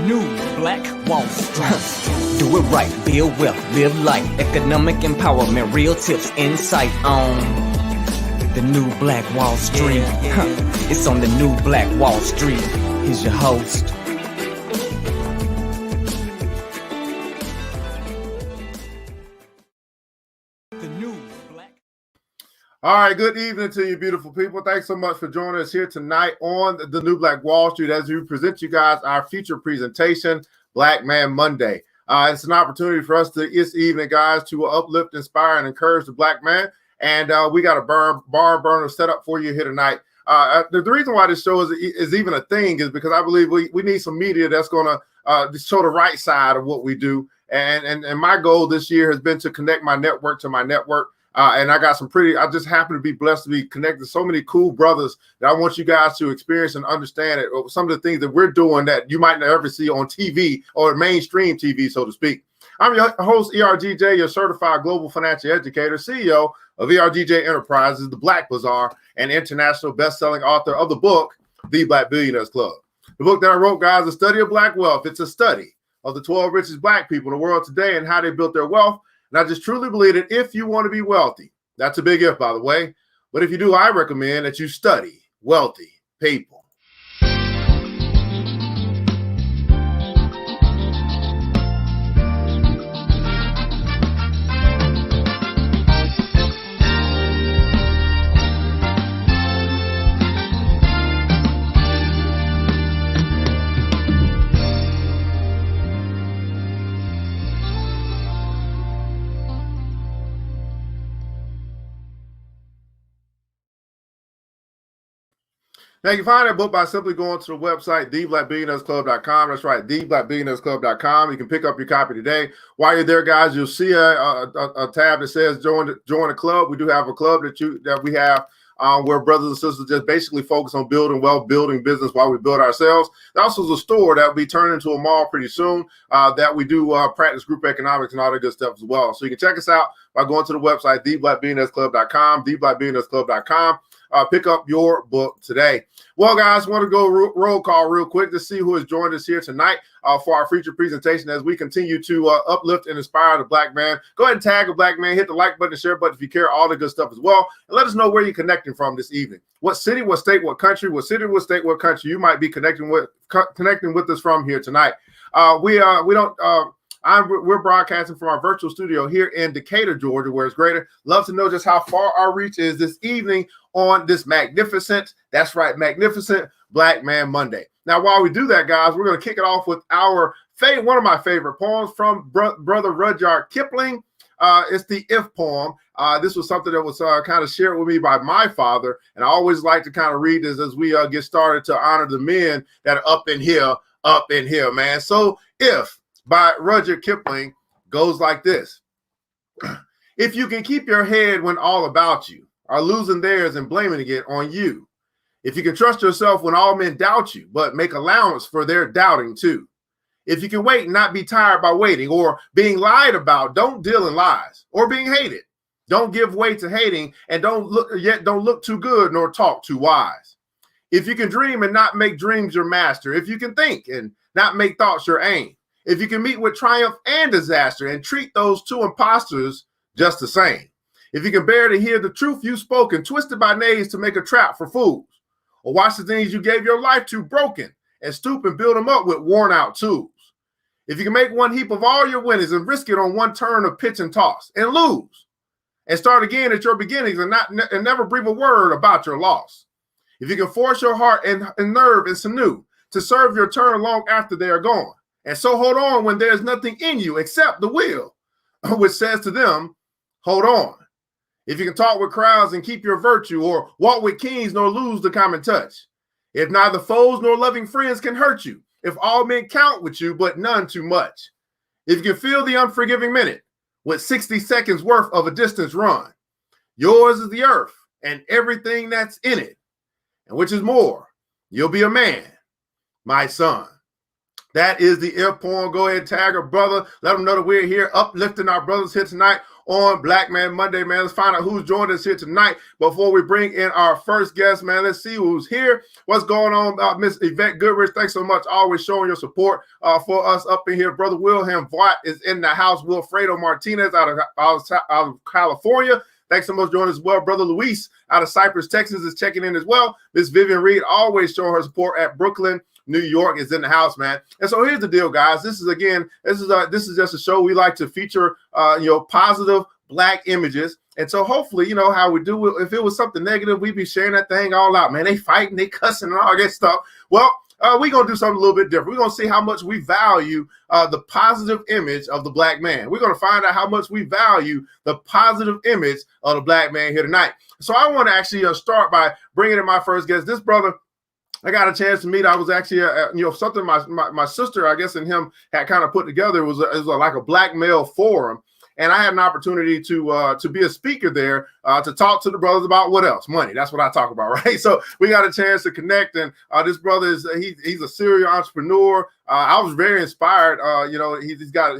new Black Wall Street. Do it right, build wealth, live life, economic empowerment, real tips, insight on the new Black Wall Street. It's on the new Black Wall Street. Here's your host. The new Black. All right, good evening to you, beautiful people. Thanks so much for joining us here tonight on the new Black Wall Street as we present you guys our feature presentation, Black Man Monday. It's an opportunity for us this evening, guys, to uplift, inspire, and encourage the Black man. And we got a barn burner set up for you here tonight. The reason why this show is even a thing is because I believe we need some media that's going to show the right side of what we do. And my goal this year has been to connect my network to my network. And I got I just happen to be blessed to be connected to so many cool brothers that I want you guys to experience and understand it. Some of the things that we're doing that you might never see on TV or mainstream TV, so to speak. I'm your host, ERGJ, your certified global financial educator, CEO of ERGJ Enterprises, the Black Bazaar, and international best-selling author of the book, The Black Billionaires Club. The book that I wrote, guys, The Study of Black Wealth. It's a study of the 12 richest Black people in the world today and how they built their wealth. And I just truly believe that if you want to be wealthy, that's a big if, by the way. But if you do, I recommend that you study wealthy people. Now, you can find that book by simply going to the website, theblackbillionairesclub.com. That's right, theblackbillionairesclub.com. You can pick up your copy today. While you're there, guys, you'll see a tab that says join the club. We do have a club that we have where brothers and sisters just basically focus on building wealth, building business while we build ourselves. There also is a store that will be turned into a mall pretty soon that we do practice group economics and all that good stuff as well. So you can check us out by going to the website, theblackbillionairesclub.com, theblackbillionairesclub.com. Pick up your book today. Well, guys, want to go roll call real quick to see who has joined us here tonight for our feature presentation as we continue to uplift and inspire the Black man. Go ahead and tag a Black man, hit the like button, the share button if you care, all the good stuff as well. And let us know where you're connecting from this evening. What city, what state, what country, what city, what state, what country you might be connecting with us from here tonight. We're broadcasting from our virtual studio here in Decatur, Georgia, where it's greater. Love to know just how far our reach is this evening on this magnificent, that's right, magnificent Black Man Monday. Now, while we do that, guys, we're going to kick it off with one of my favorite poems from Brother Rudyard Kipling. It's the If poem. This was something that was kind of shared with me by my father, and I always like to kind of read this as we get started to honor the men that are up in here, man. So, If by Rudyard Kipling goes like this. If you can keep your head when all about you are losing theirs and blaming it on you. If you can trust yourself when all men doubt you, but make allowance for their doubting too. If you can wait and not be tired by waiting or being lied about, don't deal in lies or being hated. Don't give way to hating and don't look too good nor talk too wise. If you can dream and not make dreams your master. If you can think and not make thoughts your aim. If you can meet with triumph and disaster and treat those two imposters just the same. If you can bear to hear the truth you spoken, twisted by knaves to make a trap for fools. Or watch the things you gave your life to broken and stoop and build them up with worn out tools. If you can make one heap of all your winnings and risk it on one turn of pitch and toss and lose. And start again at your beginnings and never breathe a word about your loss. If you can force your heart and nerve and sinew to serve your turn long after they are gone. And so hold on when there's nothing in you except the will, which says to them, hold on. If you can talk with crowds and keep your virtue or walk with kings nor lose the common touch. If neither foes nor loving friends can hurt you. If all men count with you, but none too much. If you can feel the unforgiving minute with 60 seconds worth of a distance run. Yours is the earth and everything that's in it. And which is more, you'll be a man, my son. That is the If poem. Go ahead and tag a brother. Let them know that we're here uplifting our brothers here tonight on Black Man Monday, man. Let's find out who's joined us here tonight. Before we bring in our first guest, man, let's see who's here. What's going on, Miss Yvette Goodrich? Thanks so much. Always showing your support for us up in here. Brother Wilhelm Voigt is in the house. Wilfredo Martinez out of California. Thanks so much for joining us as well. Brother Luis out of Cypress, Texas is checking in as well. Miss Vivian Reed always showing her support at Brooklyn, New York is in the house, man. And so here's the deal, guys. This is just a show we like to feature, positive Black images. And so hopefully, how we do, if it was something negative, we'd be sharing that thing all out, man. They fighting, they cussing and all that stuff. Well, we're going to do something a little bit different. We're going to see how much we value the positive image of the Black man. We're going to find out how much we value the positive image of the Black man here tonight. So I want to actually start by bringing in my first guest. This brother, I got a chance to meet. I was actually, something my sister, I guess, and him had kind of put together. It was like a Black male forum. And I had an opportunity to be a speaker there to talk to the brothers about what else? Money. That's what I talk about, right? So we got a chance to connect. And this brother he's a serial entrepreneur. I was very inspired. He's got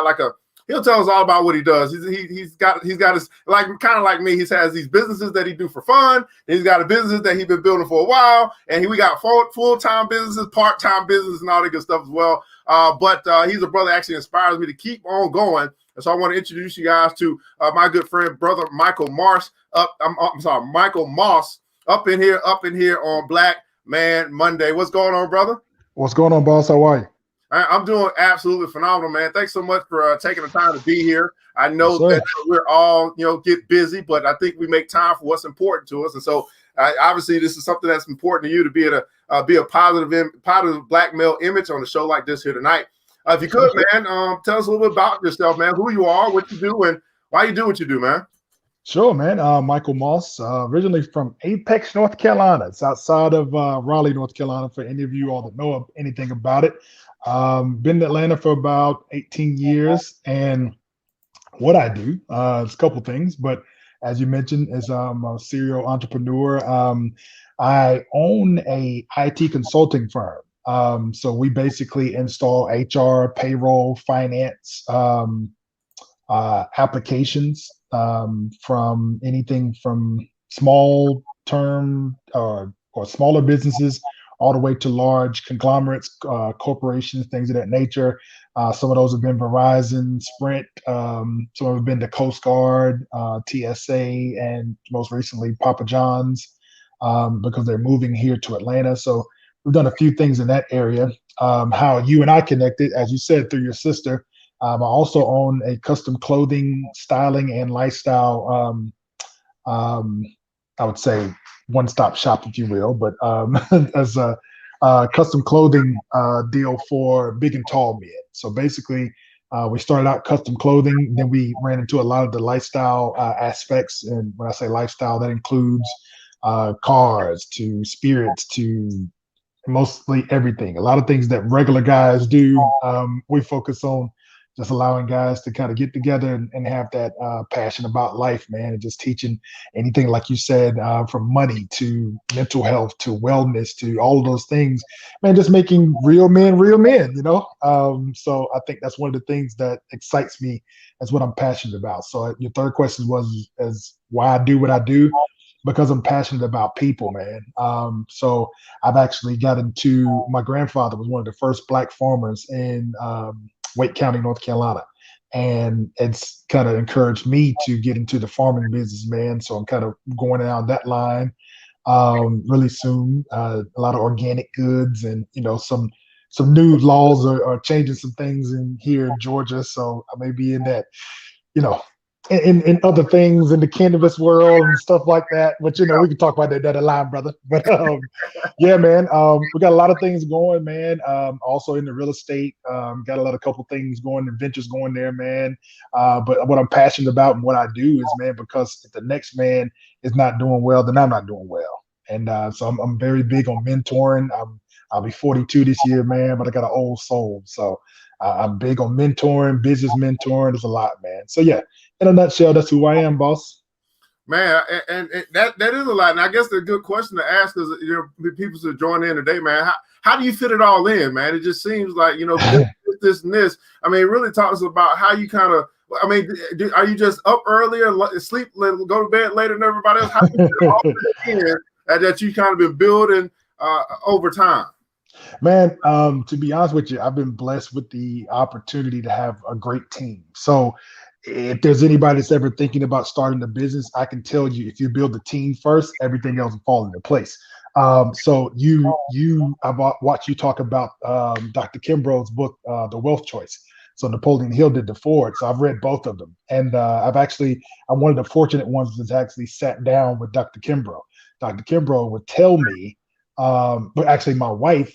like a. He'll tell us all about what he does. He's got his, like, kind of like me. He has these businesses that he do for fun. He's got a business that he's been building for a while, and we got full-time businesses, part-time business, and all that good stuff as well. But he's a brother that actually inspires me to keep on going. And so I want to introduce you guys to my good friend, brother Michael Moss. Michael Moss up in here on Black Man Monday. What's going on, brother? What's going on, boss? How are you? I'm doing absolutely phenomenal, man. Thanks so much for taking the time to be here. I know that we're all, get busy, but I think we make time for what's important to us. And so obviously this is something that's important to you to be a positive Black male image on a show like this here tonight. If you could, man, tell us a little bit about yourself, man, who you are, what you do, and why you do what you do, man. Sure, man. Michael Moss, originally from Apex, North Carolina. It's outside of Raleigh, North Carolina, for any of you all that know anything about it. Been in Atlanta for about 18 years, and what I do is a couple things, but as you mentioned, is I'm a serial entrepreneur. I own a IT consulting firm. So we basically install HR, payroll, finance applications from anything from small term or smaller businesses all the way to large conglomerates, corporations, things of that nature. Some of those have been Verizon, Sprint, some have been the Coast Guard, TSA, and most recently Papa John's, because they're moving here to Atlanta. So we've done a few things in that area. How you and I connected, as you said, through your sister. I also own a custom clothing, styling, and lifestyle, I would say, one-stop shop, if you will, but as a custom clothing deal for big and tall men. So basically, we started out custom clothing, then we ran into a lot of the lifestyle aspects. And when I say lifestyle, that includes cars to spirits to mostly everything. A lot of things that regular guys do. We focus on just allowing guys to kind of get together and have that passion about life, man, and just teaching anything, like you said, from money to mental health to wellness to all of those things, man, just making real men, So I think that's one of the things that excites me. That's what I'm passionate about. So your third question was as why I do what I do, because I'm passionate about people, man. So I've actually got into, my grandfather was one of the first Black farmers in Wake County, North Carolina. And it's kind of encouraged me to get into the farming business, man. So I'm kind of going down that line really soon. A lot of organic goods and, some new laws are changing some things in here in Georgia. So I may be in that, in other things in the cannabis world and stuff like that. But, we can talk about that down the line, brother. But yeah, man, we got a lot of things going, man. Also in the real estate, got a couple things going, and ventures going there, man. But what I'm passionate about and what I do is, man, because if the next man is not doing well, then I'm not doing well. And so I'm very big on mentoring. I'll be 42 this year, man, but I got an old soul. So I'm big on mentoring, business mentoring. There's a lot, man. So yeah, in a nutshell, that's who I am, boss. Man, and that is a lot. And I guess the good question to ask is, people to join in today, man. How do you fit it all in, man? It just seems like, this and this. I mean, it really talks about how you kind of, I mean, are you just up earlier, sleep, go to bed later than everybody else? How do you get all that you kind of been building over time? Man, to be honest with you, I've been blessed with the opportunity to have a great team. So if there's anybody that's ever thinking about starting a business, I can tell you, if you build the team first, everything else will fall into place. I've watched you talk about Dr. Kimbrough's book, The Wealth Choice. So Napoleon Hill did the Ford. So I've read both of them. And I'm one of the fortunate ones that's actually sat down with Dr. Kimbrough. Dr. Kimbrough would tell me, but actually my wife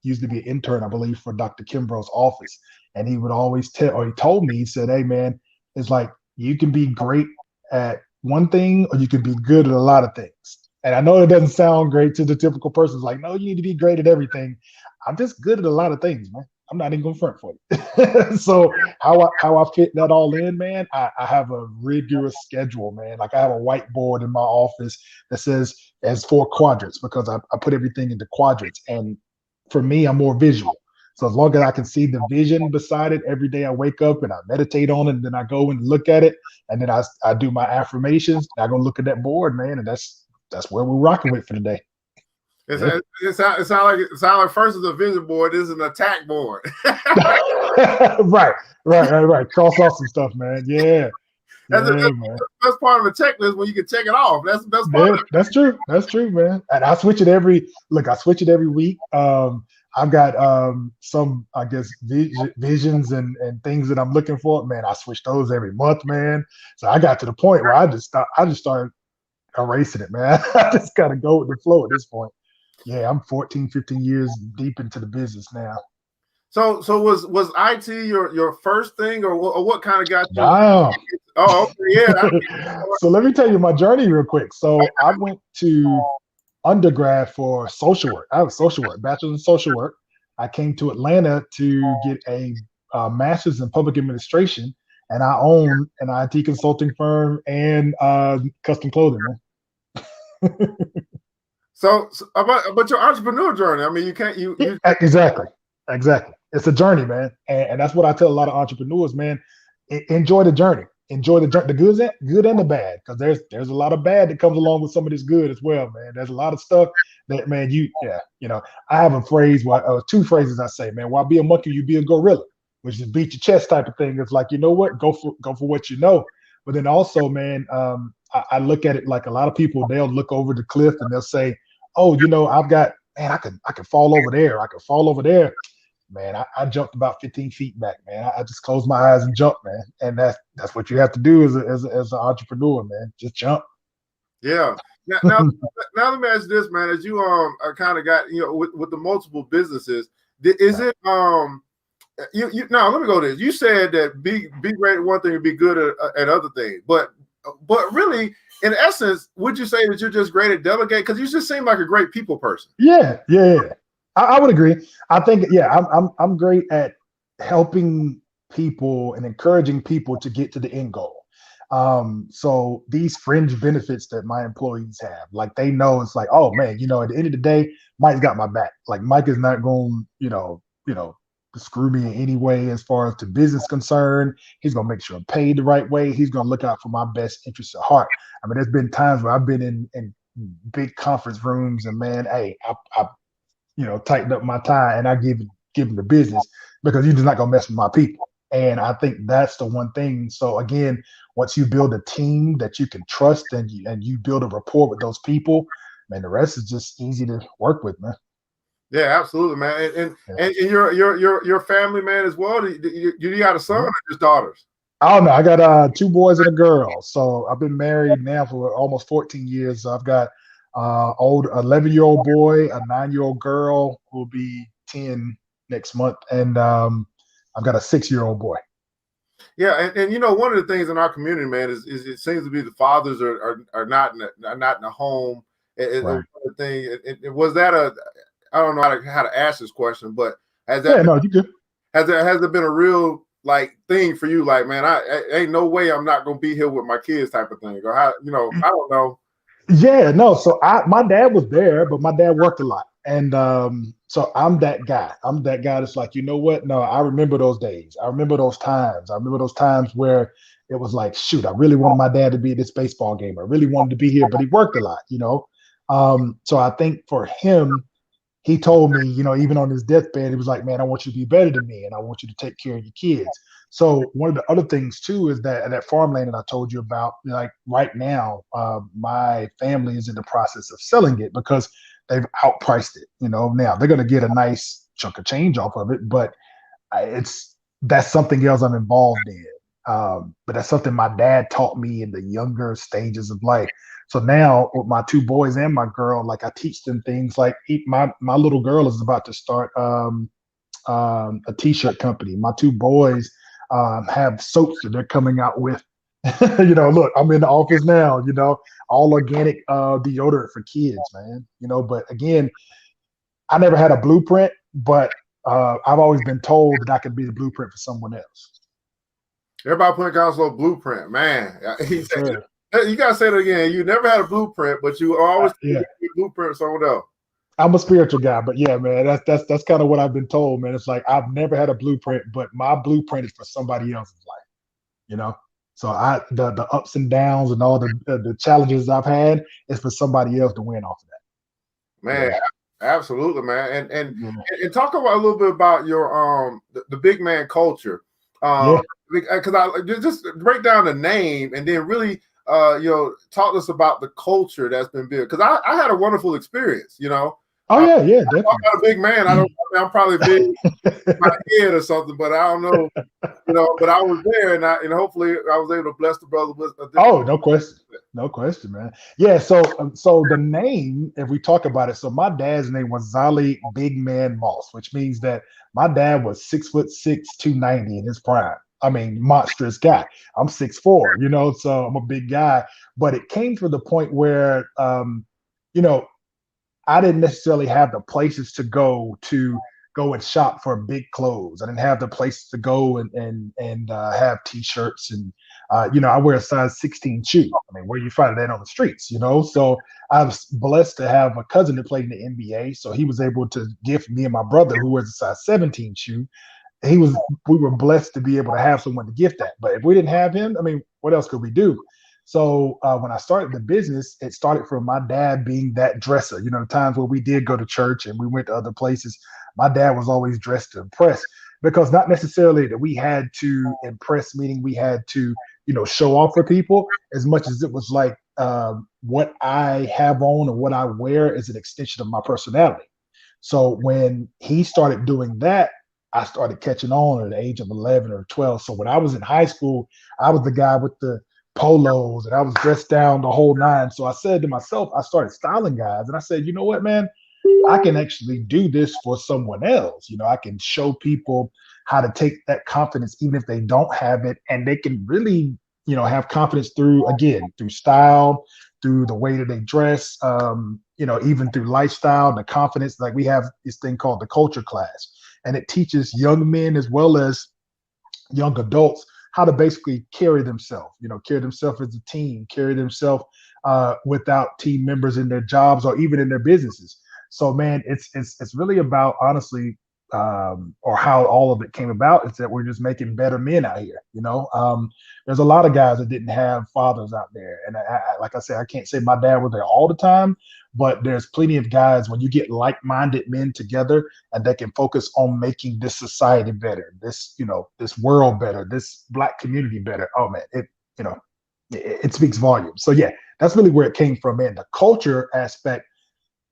used to be an intern, I believe, for Dr. Kimbrough's office. And he would always he told me, he said, hey man, it's like, you can be great at one thing or you can be good at a lot of things. And I know it doesn't sound great to the typical person. It's like, no, you need to be great at everything. I'm just good at a lot of things, man. I'm not even going to front for you. So how I fit that all in, man, I have a rigorous schedule, man. Like I have a whiteboard in my office that says as 4 quadrants because I put everything into quadrants. And for me, I'm more visual. So as long as I can see the vision beside it, every day I wake up and I meditate on it, and then I go and look at it, and then I do my affirmations. And I go look at that board, man, and that's where we're rocking with for today. It sounds like first is a vision board, this is an attack board. Right. Cross off some stuff, man. Yeah. That's part of the checklist when you can check it off. That's true. That's true, man. And I switch it every week. I've got some, I guess, visions and things that I'm looking for. Man, I switch those every month, man. So I got to the point where I just started erasing it, man. I just gotta go with the flow at this point. Yeah, I'm 14, 15 years deep into the business now. So was IT your first thing, or what kind of got you? No. Oh, okay, yeah. So let me tell you my journey real quick. So I went to undergrad for social work. I have social work, bachelor's in social work. I came to Atlanta to get a master's in public administration, and I own an IT consulting firm and custom clothing, man. But your entrepreneur journey, I mean, you can't exactly. It's a journey, man, and that's what I tell a lot of entrepreneurs, man. Enjoy the journey. Enjoy the good and the bad, because there's a lot of bad that comes along with some of this good as well, man. There's a lot of stuff that, man, I have a phrase, 2 phrases I say, man. While be a monkey, you be a gorilla, which is beat your chest type of thing. It's like, you know what, go for what you know. But then also, man, I look at it like a lot of people, they'll look over the cliff and they'll say, oh, I could fall over there. I could fall over there. Man, I jumped about 15 feet back, man. I just closed my eyes and jumped, man. And that's what you have to do as an entrepreneur, man. Just jump. Yeah. Now let me ask you this, man. As you kind of got, with the multiple businesses, is it now let me go to this. You said that be great at one thing and be good at other things, but really, in essence, would you say that you're just great at delegate? Because you just seem like a great people person. Yeah. I would agree. I think, I'm great at helping people and encouraging people to get to the end goal. So these fringe benefits that my employees have, like they know it's like, oh man, at the end of the day, Mike's got my back. Like Mike is not going, screw me in any way as far as the business concerned. He's gonna make sure I'm paid the right way. He's gonna look out for my best interests at heart. I mean, there's been times where I've been in big conference rooms and man, hey, I tightened up my tie and I give him the business because you're just not gonna mess with my people. And I think that's the one thing. So again, once you build a team that you can trust and you build a rapport with those people, man, the rest is just easy to work with, man. Yeah, absolutely, man. And your family, man, as well. You got a son or just daughters? Oh no, I got 2 boys and a girl. So I've been married now for almost 14 years. So I've got old 11-year-old boy, a 9-year-old girl who will be 10 next month, and I've got a 6-year-old boy. Yeah, and one of the things in our community, man, is it seems to be the fathers are not in the home. Right. Was that I don't know how to ask this question, but has there been a real thing for you? Like, man, I ain't no way I'm not gonna be here with my kids type of thing, or how, I don't know. Yeah, no. So my dad was there, but my dad worked a lot, and so I'm that guy. I'm that guy that's like, you know what? No, I remember those days. I remember those times. I remember those times where it was like, shoot, I really wanted my dad to be at this baseball game. I really wanted to be here, but he worked a lot, you know. So I think for him, he told me, you know, even on his deathbed, he was like, man, I want you to be better than me, and I want you to take care of your kids. So one of the other things too is that farmland that I told you about, like right now, my family is in the process of selling it because they've outpriced it. You know, now they're going to get a nice chunk of change off of it, but that's something else I'm involved in. But that's something my dad taught me in the younger stages of life. So now with my two boys and my girl, like I teach them things like my little girl is about to start a t-shirt company. My two boys have soaps that they're coming out with. You know, look, I'm in the office now, you know, all organic deodorant for kids, man. You know, but again, I never had a blueprint, but I've always been told that I could be the blueprint for someone else. Everybody putting Council blueprint, man. He Yes, said, sir. you gotta say it again. You never had a blueprint, but you always Yeah. a blueprint for someone else. I'm a spiritual guy, but yeah, man, that's kind of what I've been told, man. It's like I've never had a blueprint, but my blueprint is for somebody else's life, you know. So the ups and downs and all the challenges I've had is for somebody else to win off of that. Man, Yeah. absolutely, man. And Yeah. and talk about a little bit about your the big man culture. Yeah. Because I just break down the name and then really you know, talk to us about the culture that's been built. Because I had a wonderful experience, you know. Oh yeah, yeah, I'm definitely. not a big man. I'm probably big in my head or something, but I don't know, you know. But I was there, and hopefully I was able to bless the brother with a different. Oh, no question, man. Yeah, so the name, if we talk about it, so my dad's name was Zali Big Man Moss, which means that my dad was 6'6", 290 in his prime. I mean, monstrous guy. I'm 6'4", you know, so I'm a big guy. But it came to the point where, you know, I didn't necessarily have the places to go and shop for big clothes. I didn't have the places to go and have t-shirts and you know, I wear a size 16 shoe. I mean, where you find that on the streets, you know? So I was blessed to have a cousin that played in the NBA. So he was able to gift me and my brother, who wears a size 17 shoe. We were blessed to be able to have someone to gift that. But if we didn't have him, I mean, what else could we do? So when I started the business, it started from my dad being that dresser. You know, the times where we did go to church and we went to other places, my dad was always dressed to impress, because not necessarily that we had to impress, meaning we had to, you know, show off for people, as much as it was like what I have on or what I wear is an extension of my personality. So when he started doing that, I started catching on at the age of 11 or 12. So when I was in high school, I was the guy with the polos and I was dressed down the whole nine. So I said to myself, I started styling guys and I said, you know what, man, I can actually do this for someone else. You know, I can show people how to take that confidence, even if they don't have it, and they can really, you know, have confidence through, again, through style, through the way that they dress, you know, even through lifestyle, the confidence. Like we have this thing called the culture class, and it teaches young men as well as young adults how to basically carry themselves, you know, carry themselves as a team, carry themselves without team members in their jobs or even in their businesses. So, man, it's really about, honestly, or how all of it came about. It's that we're just making better men out here. You know, there's a lot of guys that didn't have fathers out there, and like I said, I can't say my dad was there all the time, but there's plenty of guys when you get like-minded men together and they can focus on making this society better, this, you know, this world better, this Black community better. Oh man, you know, it speaks volumes. So yeah, that's really where it came from. And the culture aspect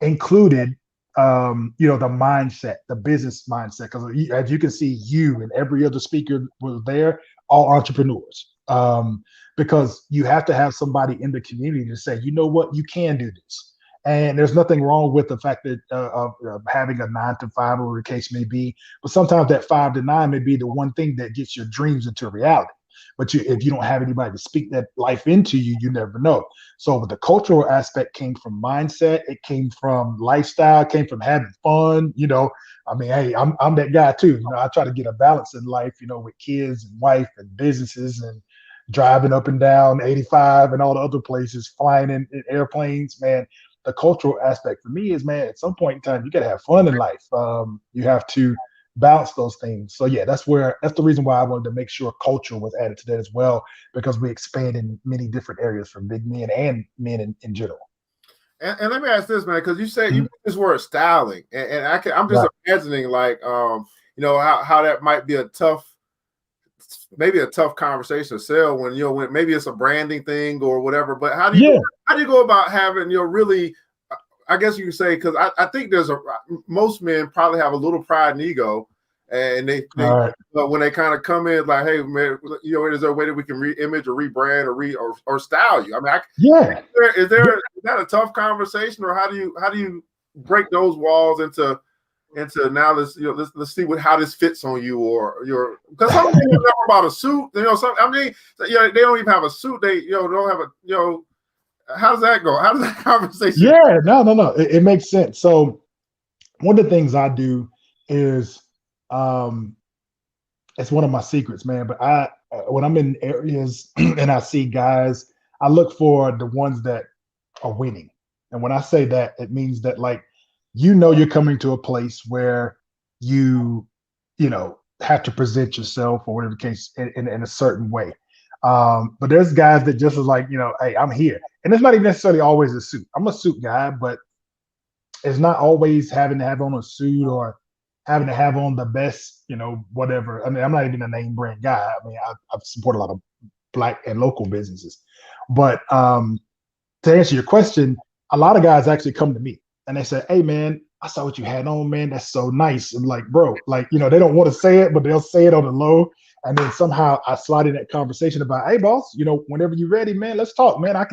included, you know, the mindset, the business mindset, because as you can see, you and every other speaker was there, all entrepreneurs. Because you have to have somebody in the community to say, you know what, you can do this. And there's nothing wrong with the fact that of having a 9 to 5, or the case may be, but sometimes that 5 to 9 may be the one thing that gets your dreams into reality. But if you don't have anybody to speak that life into you, you never know. So the cultural aspect came from mindset, it came from lifestyle, it came from having fun. You know, I mean, hey, I'm that guy too. You know, I try to get a balance in life, you know, with kids and wife and businesses, and driving up and down 85 and all the other places, flying in airplanes, man. The cultural aspect for me is, man, at some point in time, you got to have fun in life. You have to balance those things. So yeah, that's the reason why I wanted to make sure culture was added to that as well, because we expand in many different areas for big men and men in general. And let me ask this, man, because you said you used this word styling, and I'm just imagining like how that might be a tough conversation to sell when maybe it's a branding thing or whatever. But how do you go about having really, I guess you can say, because I think most men probably have a little pride and ego, and they when they kind of come in like, hey man, is there a way that we can re-image or rebrand or style you? I mean, is that a tough conversation, or how do you break those walls into now let's see how this fits on you or because some people know about a suit, they don't even have a suit, they don't have a how does that go? How does that conversation? Yeah, no. It makes sense. So one of the things I do is it's one of my secrets, man. But when I'm in areas and I see guys, I look for the ones that are winning. And when I say that, it means that you're coming to a place where you have to present yourself or whatever the case in a certain way. But there's guys that just is like, hey, I'm here. And it's not even necessarily always a suit. I'm a suit guy, but it's not always having to have on a suit or having to have on the best, whatever. I mean, I'm not even a name brand guy. I mean, I support a lot of Black and local businesses. But to answer your question, a lot of guys actually come to me and they say, hey, man, I saw what you had on, man. That's so nice. And like, bro, they don't want to say it, but they'll say it on the low. And then somehow I slide in that conversation about, hey, boss, whenever you're ready, man, let's talk, man. I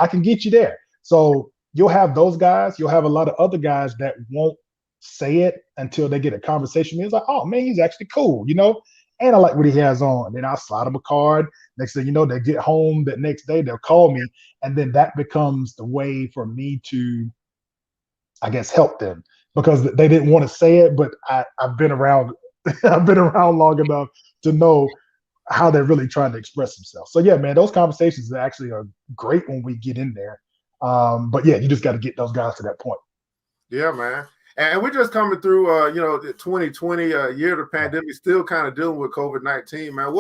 can get you there. So you'll have those guys. You'll have a lot of other guys that won't say it until they get a conversation. It's like, oh, man, he's actually cool, and I like what he has on. And then I'll slide him a card. Next thing you know, they get home that next day, they'll call me. And then that becomes the way for me to, I guess, help them, because they didn't want to say it, but I've been around I've been around long enough to know how they're really trying to express themselves. So yeah, man, those conversations actually are great when we get in there. But yeah, you just got to get those guys to that point. Yeah, man. And we're just coming through, 2020, year of the pandemic, still kind of dealing with COVID-19, man.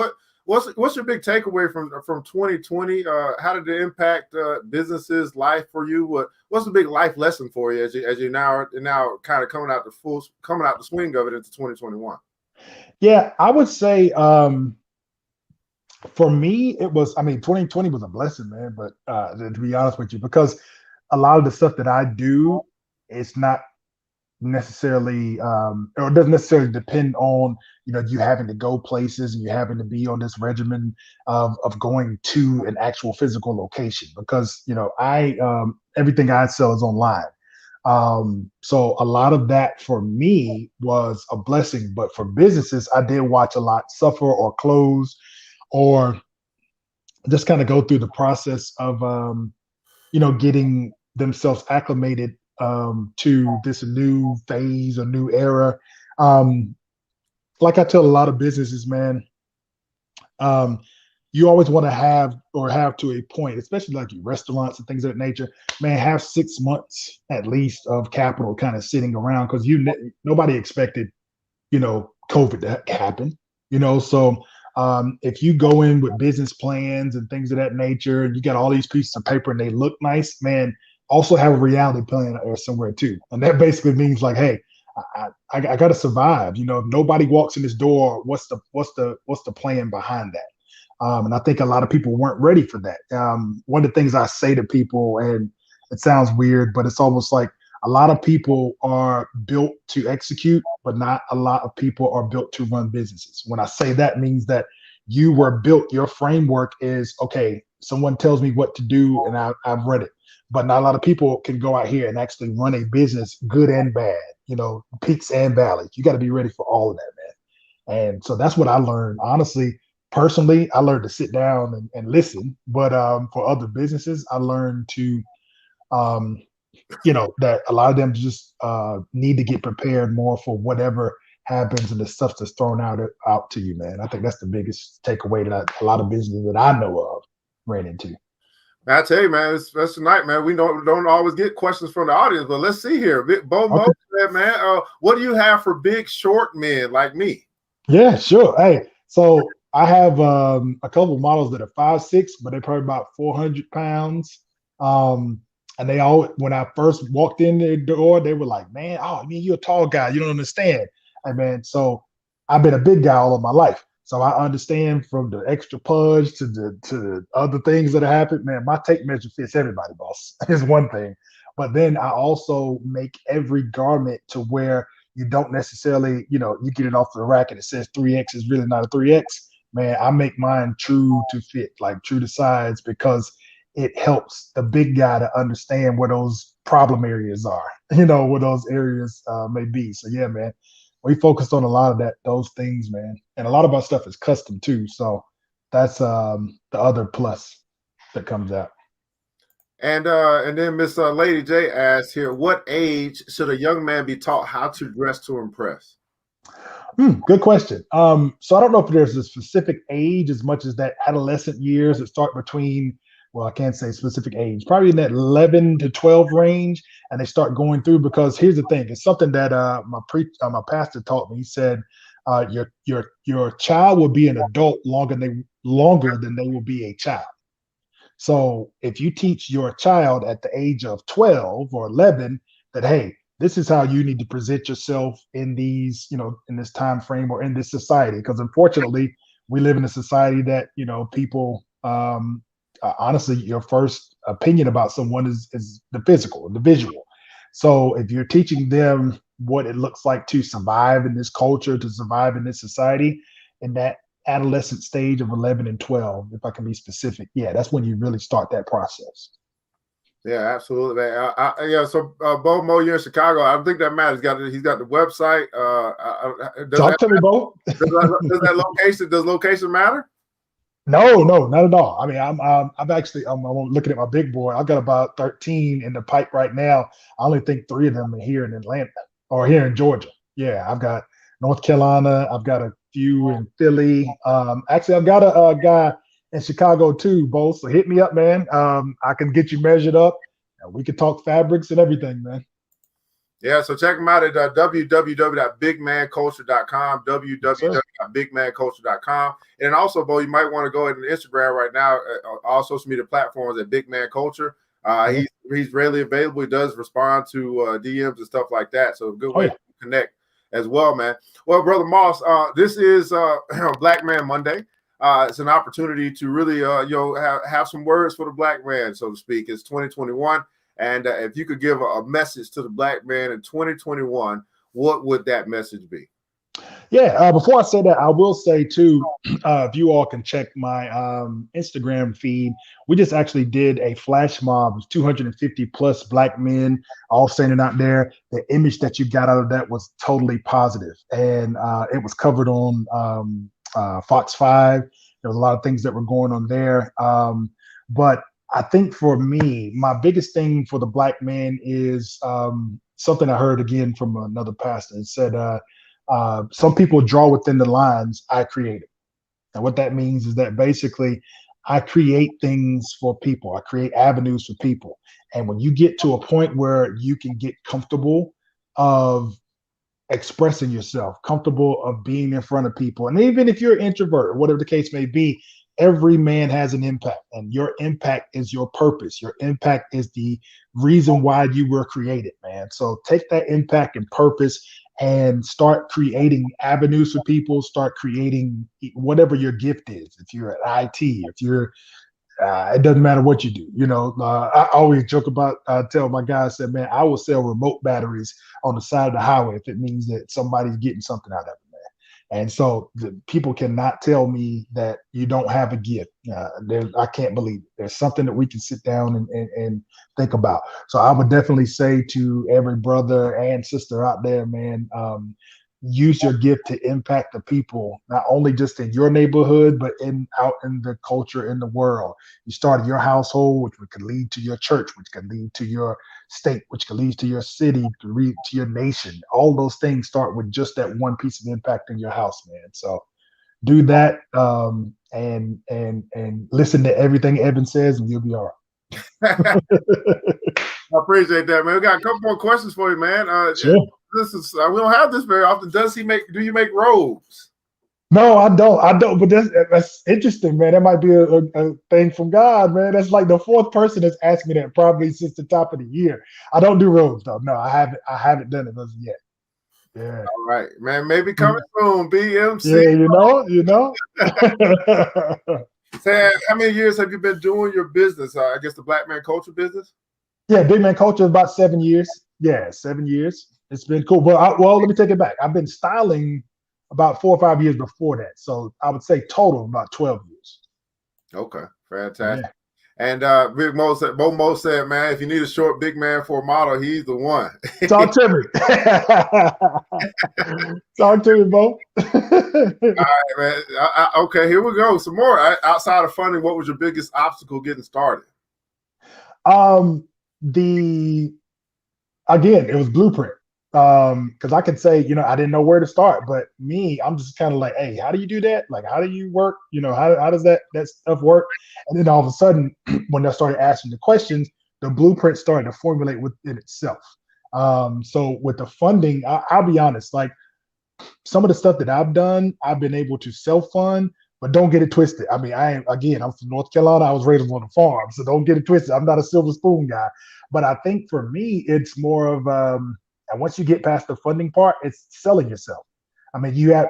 What's your big takeaway from 2020? How did it impact businesses, life for you? What's the big life lesson for you as you now kind of coming out the swing of it into 2021? Yeah, I would say for me, 2020 was a blessing, man. But to be honest with you, because a lot of the stuff that I do, it's not necessarily or it doesn't necessarily depend on you having to go places and you having to be on this regimen of going to an actual physical location, because I everything I sell is online. So a lot of that for me was a blessing, but for businesses I did watch a lot suffer or close or just kind of go through the process of getting themselves acclimated to this new phase or new era. Like I tell a lot of businesses, man, you always want to have to a point, especially like your restaurants and things of that nature, man, have 6 months at least of capital kind of sitting around, because nobody expected, COVID to happen, so if you go in with business plans and things of that nature, and you got all these pieces of paper and they look nice, man, also have a reality plan or somewhere too. And that basically means like, hey, I got to survive. If nobody walks in this door, what's the plan behind that? And I think a lot of people weren't ready for that. One of the things I say to people, and it sounds weird, but it's almost like a lot of people are built to execute, but not a lot of people are built to run businesses. When I say that, means that you were built, your framework is, okay, someone tells me what to do and I've read it. But not a lot of people can go out here and actually run a business, good and bad, peaks and valleys. You got to be ready for all of that, man. And so that's what I learned. Honestly, personally, I learned to sit down and listen. But for other businesses, I learned to, that a lot of them just need to get prepared more for whatever happens and the stuff that's thrown out to you, man. I think that's the biggest takeaway that a lot of businesses that I know of ran into. I tell you, man, that's tonight, man. We don't always get questions from the audience, but let's see here. Bo Mo said, man, what do you have for big short men like me? Yeah, sure. Hey, so I have a couple of models that are 5'6", but they're probably about 400 pounds. And they all, when I first walked in the door, they were like, man, oh, I mean, you're a tall guy. You don't understand. Hey, man, so I've been a big guy all of my life. So I understand from the extra pudge to the other things that have happened. Man, my tape measure fits everybody, boss, is one thing. But then I also make every garment to where you don't necessarily, you get it off the rack and it says 3X is really not a 3X. Man, I make mine true to fit, like true to size, because it helps the big guy to understand where those problem areas are, where those areas may be. So yeah, man, we focused on a lot of those things, man. And a lot of our stuff is custom too. So that's the other plus that comes out. And then Miss Lady J asks here, what age should a young man be taught how to dress to impress? Good question. So I don't know if there's a specific age as much as that adolescent years that start between, well, I can't say specific age, probably in that 11 to 12 range, and they start going through, because here's the thing, it's something that my pastor taught me. He said, your child will be an adult longer than they will be a child. So if you teach your child at the age of 12 or 11 that, hey, this is how you need to present yourself in these, in this time frame or in this society, because unfortunately we live in a society that, people, honestly, your first opinion about someone is the physical, the visual. So if you're teaching them what it looks like to survive in this culture, to survive in this society, in that adolescent stage of 11 and 12, if I can be specific, yeah, that's when you really start that process. Yeah, absolutely, man. So Bo Mo, you're in Chicago. I don't think that matters. He's got the website. Talk to me, Bo. Does location matter? No, not at all. I mean, I'm looking at my big boy. I've got about 13 in the pipe right now. I only think 3 of them are here in Atlanta or here in Georgia. Yeah, I've got North Carolina. I've got a few in Philly. Actually, I've got a guy in Chicago too, Bo. So hit me up, man. I can get you measured up. And we can talk fabrics and everything, man. Yeah, so check them out at www.bigmanculture.com, www.bigmanculture.com. And also, Bo, you might want to go ahead and Instagram right now, all social media platforms at Big Man Culture. He's readily available. He does respond to DMs and stuff like that. So a good way to connect as well, man. Well, Brother Moss, this is Black Man Monday. It's an opportunity to really, have some words for the black man, so to speak. It's 2021. And if you could give a message to the black man in 2021, what would that message be? Yeah, before I say that, I will say too, if you all can check my Instagram feed, we just actually did a flash mob of 250 plus black men all standing out there. The image that you got out of that was totally positive, and it was covered on Fox 5. There was a lot of things that were going on there. But I think for me, my biggest thing for the black man is something I heard again from another pastor. It said, some people draw within the lines I created. And what that means is that basically I create things for people. I create avenues for people. And when you get to a point where you can get comfortable of expressing yourself, comfortable of being in front of people, and even if you're an introvert or whatever the case may be, every man has an impact, and your impact is your purpose. Your impact is the reason why you were created, man. So take that impact and purpose and start creating avenues for people, start creating whatever your gift is. If you're at IT, if you're, it doesn't matter what you do. I always joke about, tell my guys, I said, man, I will sell remote batteries on the side of the highway if it means that somebody's getting something out of it. And so the people cannot tell me that you don't have a gift. I can't believe it. There's something that we can sit down and think about. So I would definitely say to every brother and sister out there, man, use your gift to impact the people, not only just in your neighborhood, but out in the culture in the world. You start in your household, which could lead to your church, which could lead to your state, which could lead to your city, to your nation. All those things start with just that one piece of impact in your house, man. So do that, and listen to everything Evan says, and you'll be all right. I appreciate that, man. We got a couple more questions for you, man. Sure. This is we don't have this very often. Do you make robes? No, I don't. But that's interesting, man. That might be a thing from God, man. That's like the fourth person that's asked me that probably since the top of the year. I don't do robes though. No, I haven't done it as of yet. Yeah. All right, man. Maybe coming soon. BMC. Yeah, you know. Sam, how many years have you been doing your business? I guess the Black Man Culture business. Yeah, Big Man Culture about 7 years. Yeah, 7 years. It's been cool. But let me take it back. I've been styling about 4 or 5 years before that. So I would say total about 12 years. Okay, fantastic. Yeah. And Big Mo said, man, if you need a short big man for a model, he's the one. Talk to me. Talk to me, Bo. All right, man. Okay, here we go. Some more. Outside of funding, what was your biggest obstacle getting started? Again, it was blueprint. Because I could say, I didn't know where to start, but I'm just kind of like, hey, how do you do that? Like, how do you work? How does that stuff work? And then all of a sudden, when I started asking the questions, the blueprint started to formulate within itself. So with the funding, I'll be honest, like some of the stuff that I've done, I've been able to self-fund, but don't get it twisted. I mean, I'm from North Carolina. I was raised on a farm, so don't get it twisted. I'm not a silver spoon guy. But I think for me, it's more of, and once you get past the funding part, it's selling yourself. I mean, you have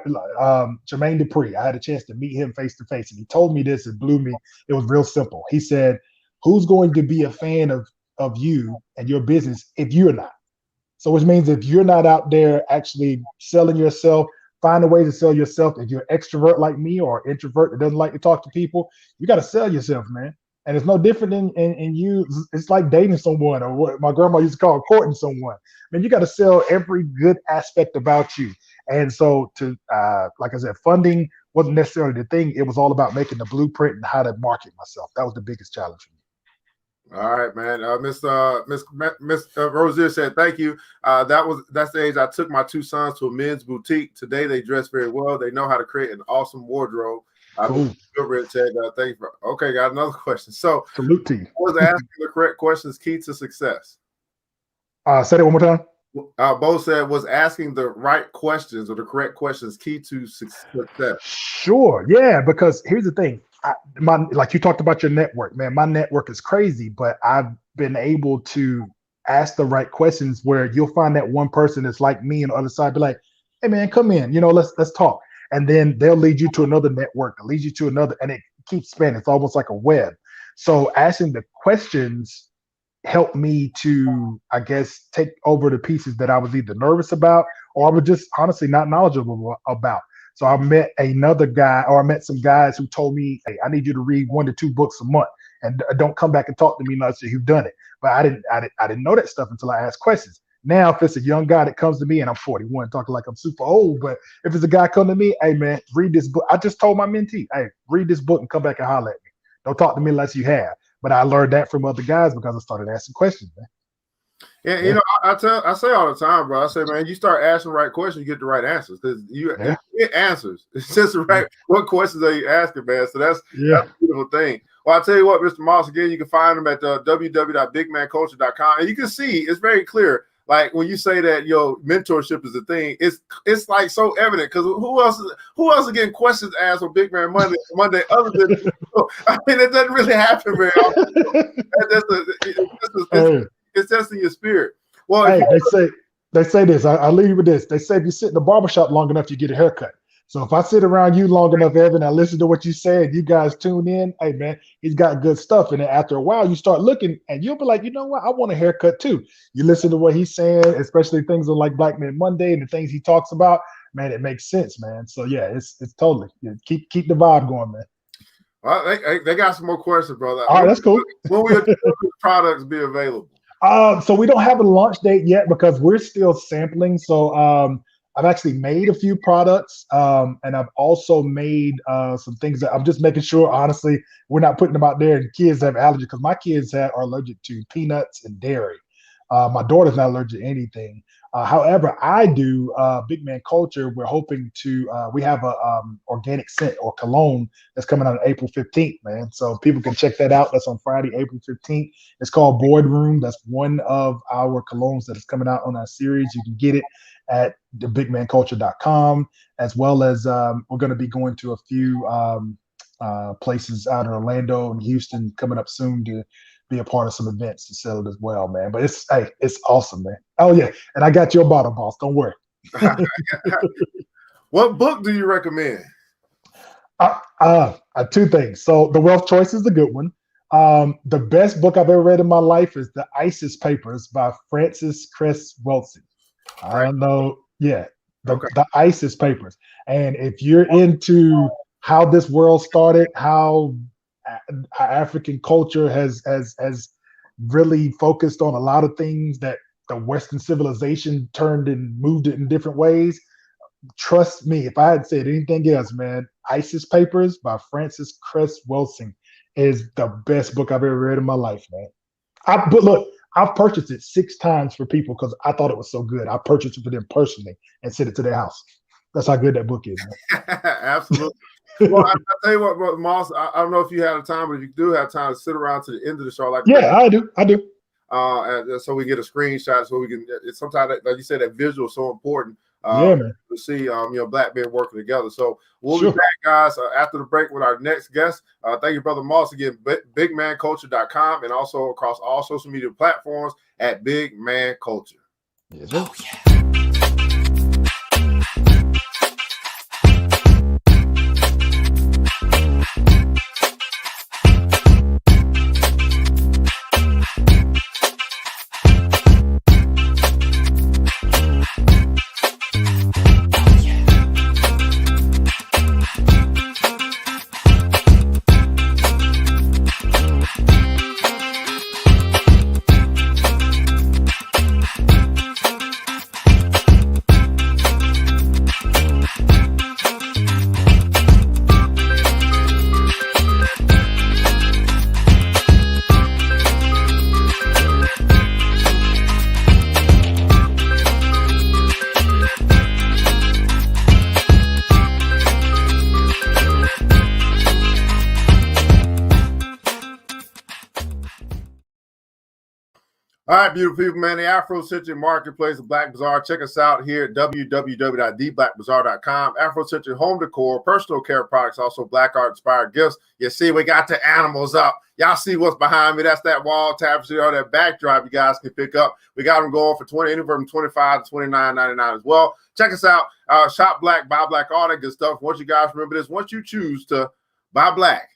Jermaine Dupree. I had a chance to meet him face to face, and he told me this. It blew me. It was real simple. He said, "Who's going to be a fan of you and your business if you're not?" So, which means if you're not out there actually selling yourself, find a way to sell yourself. If you're an extrovert like me or an introvert that doesn't like to talk to people, you got to sell yourself, man. And it's no different in you. It's like dating someone, or what my grandma used to call courting someone. I mean, you got to sell every good aspect about you. And so like I said, funding wasn't necessarily the thing. It was all about making the blueprint and how to market myself. That was the biggest challenge for me. All right, man. Miss Rozier said, thank you. That's the age I took my two sons to a men's boutique. Today they dress very well. They know how to create an awesome wardrobe. Cool. Thank you. Okay, got another question. So, salute to you. Was asking the correct questions key to success? Say that one more time. Bo said, was asking the right questions or the correct questions key to success? Sure. Yeah, because here's the thing. Like you talked about your network, man. My network is crazy, but I've been able to ask the right questions where you'll find that one person that's like me on the other side, be like, hey man, come in, let's talk. And then they'll lead you to another network, lead you to another, and it keeps spanning. It's almost like a web. So asking the questions helped me to, I guess, take over the pieces that I was either nervous about or I was just honestly not knowledgeable about. So I met I met some guys who told me, hey, I need you to read 1 to 2 books a month and don't come back and talk to me unless you've done it. But I didn't know that stuff until I asked questions. Now, if it's a young guy that comes to me, and I'm 41, talking like I'm super old, but if it's a guy come to me, hey man, read this book. I just told my mentee, hey, read this book and come back and holler at me. Don't talk to me unless you have. But I learned that from other guys because I started asking questions, man. Yeah, I say all the time, bro. I say, man, you start asking the right questions, you get the right answers because you get answers. It's just the right. What questions are you asking, man? So that's a beautiful thing. Well, I'll tell you what, Mr. Moss, again, you can find him at www.bigmanculture.com, and you can see it's very clear. Like when you say that your mentorship is a thing, it's like so evident because who else is getting questions asked on Big Man Monday other than I mean it doesn't really happen very often. It's just in your spirit. Well, hey, they say this. I'll leave you with this. They say if you sit in the barbershop long enough, you get a haircut. So if I sit around you long enough, Evan, I listen to what you say, and you guys tune in, hey man, he's got good stuff. And then after a while, you start looking, and you'll be like, you know what? I want a haircut too. You listen to what he's saying, especially things on like Black Man Monday and the things he talks about. Man, it makes sense, man. So yeah, it's totally keep the vibe going, man. Well, they got some more questions, brother. All right, that's cool. When will your products be available? So we don't have a launch date yet because we're still sampling. So I've actually made a few products, and I've also made some things that I'm just making sure, honestly, we're not putting them out there and kids have allergies, because my kids are allergic to peanuts and dairy. My daughter's not allergic to anything. However, I do Big Man Culture. We're hoping to, we have a organic scent or cologne that's coming out on April 15th, man. So people can check that out. That's on Friday, April 15th. It's called Boardroom. That's one of our colognes that is coming out on our series. You can get it at thebigmanculture.com, as well as we're going to be going to a few places out in Orlando and Houston coming up soon to be a part of some events to sell it as well, man. But it's awesome, man. Oh yeah, and I got your bottle, boss. Don't worry. What book do you recommend? Two things. So The Wealth Choice is the good one. The best book I've ever read in my life is The ISIS Papers by Francis Cress Welsing. I don't know. Yeah, the ISIS Papers. And if you're into how this world started, how African culture has really focused on a lot of things that the Western civilization turned and moved it in different ways. Trust me, if I had said anything else, man, ISIS Papers by Francis Cress Welsing is the best book I've ever read in my life, man. But look, I've purchased it 6 times for people because I thought it was so good. I purchased it for them personally and sent it to their house. That's how good that book is, man. Absolutely. Well, I tell you what, Moss, I don't know if you have the time, but if you do have time to sit around to the end of the show, like I do. And so we get a screenshot, so we can. Sometimes, like you said, that visual is so important. Man. To see, black men working together. So we'll be back, guys, after the break with our next guest. Thank you, Brother Moss. Again, bigmanculture.com, and also across all social media platforms at Big Man Culture. Yes, oh yeah. All right, beautiful people, man. The Afrocentric Marketplace of Black Bazaar. Check us out here at www.theblackbazaar.com. Afrocentric home decor, personal care products, also black art inspired gifts. You see, we got the animals up. Y'all see what's behind me? That's that wall tapestry or that backdrop you guys can pick up. We got them going for anywhere from $25 to $29.99 as well. Check us out. Shop black, buy black, all that good stuff. Once you guys remember this, once you choose to buy black,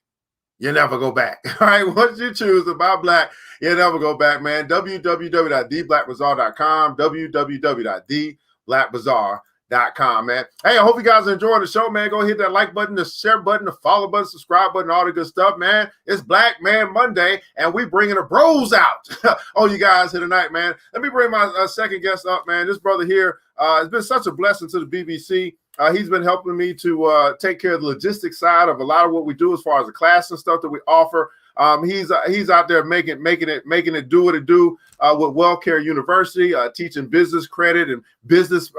you never go back. All right. Once you choose to buy black, you never go back, man. www.theblackbazaar.com. www.theblackbazaar.com, man. Hey, I hope you guys are enjoying the show, man. Go hit that like button, the share button, the follow button, subscribe button, all the good stuff, man. It's Black Man Monday, and we bringing the bros out on you guys here tonight, man. Let me bring my second guest up, man. This brother here has been such a blessing to the BBC. He's been helping me to take care of the logistics side of a lot of what we do as far as the class and stuff that we offer. He's out there making it do what it do with WealthCare University, teaching business credit and business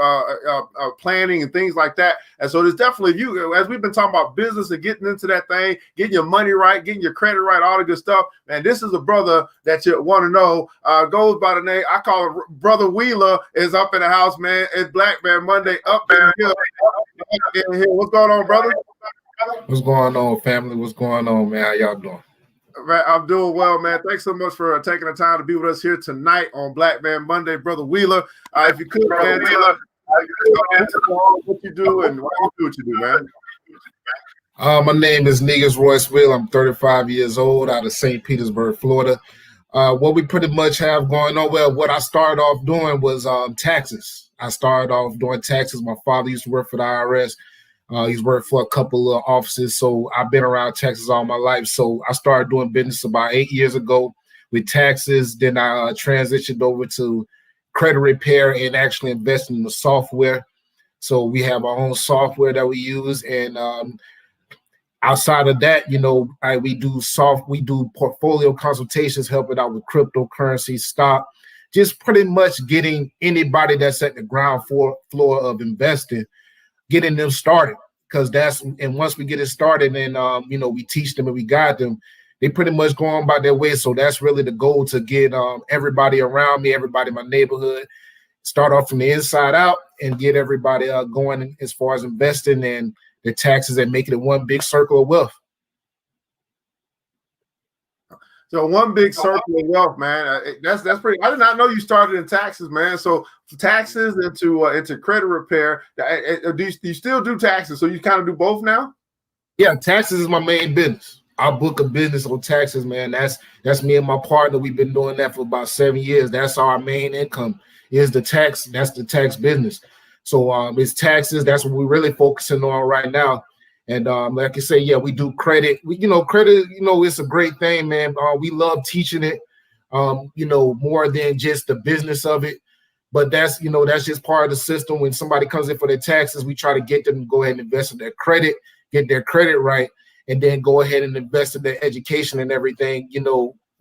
planning and things like that. And so there's definitely, as we've been talking about business and getting into that thing, getting your money right, getting your credit right, all the good stuff. Man, this is a brother that you want to know. Goes by the name, I call him Brother Wheeler, is up in the house, man. It's Black Man Monday up in here. What's going on, brother? What's going on, family? What's going on, man? How y'all doing? Man, I'm doing well, man. Thanks so much for taking the time to be with us here tonight on Black Man Monday, Brother Wheeler. If you could, man, what you do and why you do what you do, man. My name is Negus Royce. I'm 35 years old, out of St. Petersburg, Florida. What we pretty much have going on, well, what I started off doing was taxes. I started off doing taxes. My father used to work for the IRS. He's worked for a couple of offices, so I've been around taxes all my life. So I started doing business about 8 years ago with taxes. Then I transitioned over to credit repair and actually investing in the software. So we have our own software that we use, and outside of that, we do portfolio consultations, helping out with cryptocurrency, stock, just pretty much getting anybody that's at the ground floor of investing, getting them started. Because and once we get it started, and we teach them and we guide them, they pretty much go on by their way. So that's really the goal, to get everybody around me, everybody in my neighborhood, start off from the inside out and get everybody going as far as investing and the taxes, and making it one big circle of wealth. So one big circle of wealth, man. That's pretty. I did not know you started in taxes, man. So taxes into credit repair. Do you still do taxes? So you kind of do both now? Yeah, taxes is my main business. I book a business on taxes, man. That's me and my partner. We've been doing that for about 7 years. That's our main income, is the tax. That's the tax business. So it's taxes. That's what we're really focusing on right now. And like I say, yeah, we do credit. Credit, it's a great thing, man. We love teaching it, more than just the business of it. But that's just part of the system. When somebody comes in for their taxes, we try to get them to go ahead and invest in their credit, get their credit right, and then go ahead and invest in their education and everything,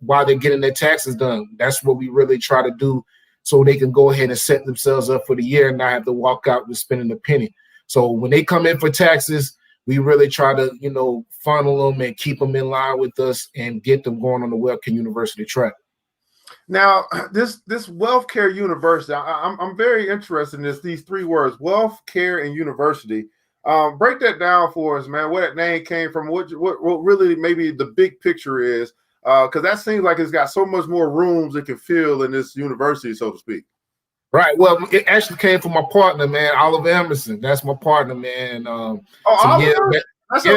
while they're getting their taxes done. That's what we really try to do, so they can go ahead and set themselves up for the year and not have to walk out with spending a penny. So when they come in for taxes, we really try to, funnel them and keep them in line with us and get them going on the WealthCare University track. Now, this WealthCare University, I'm very interested in these 3 words, WealthCare and University. Break that down for us, man. Where that name came from? What really maybe the big picture is, because that seems like it's got so much more rooms it can fill in this university, so to speak. Right. Well, it actually came from my partner, man, Oliver Emerson. That's my partner, man. Oliver? That's one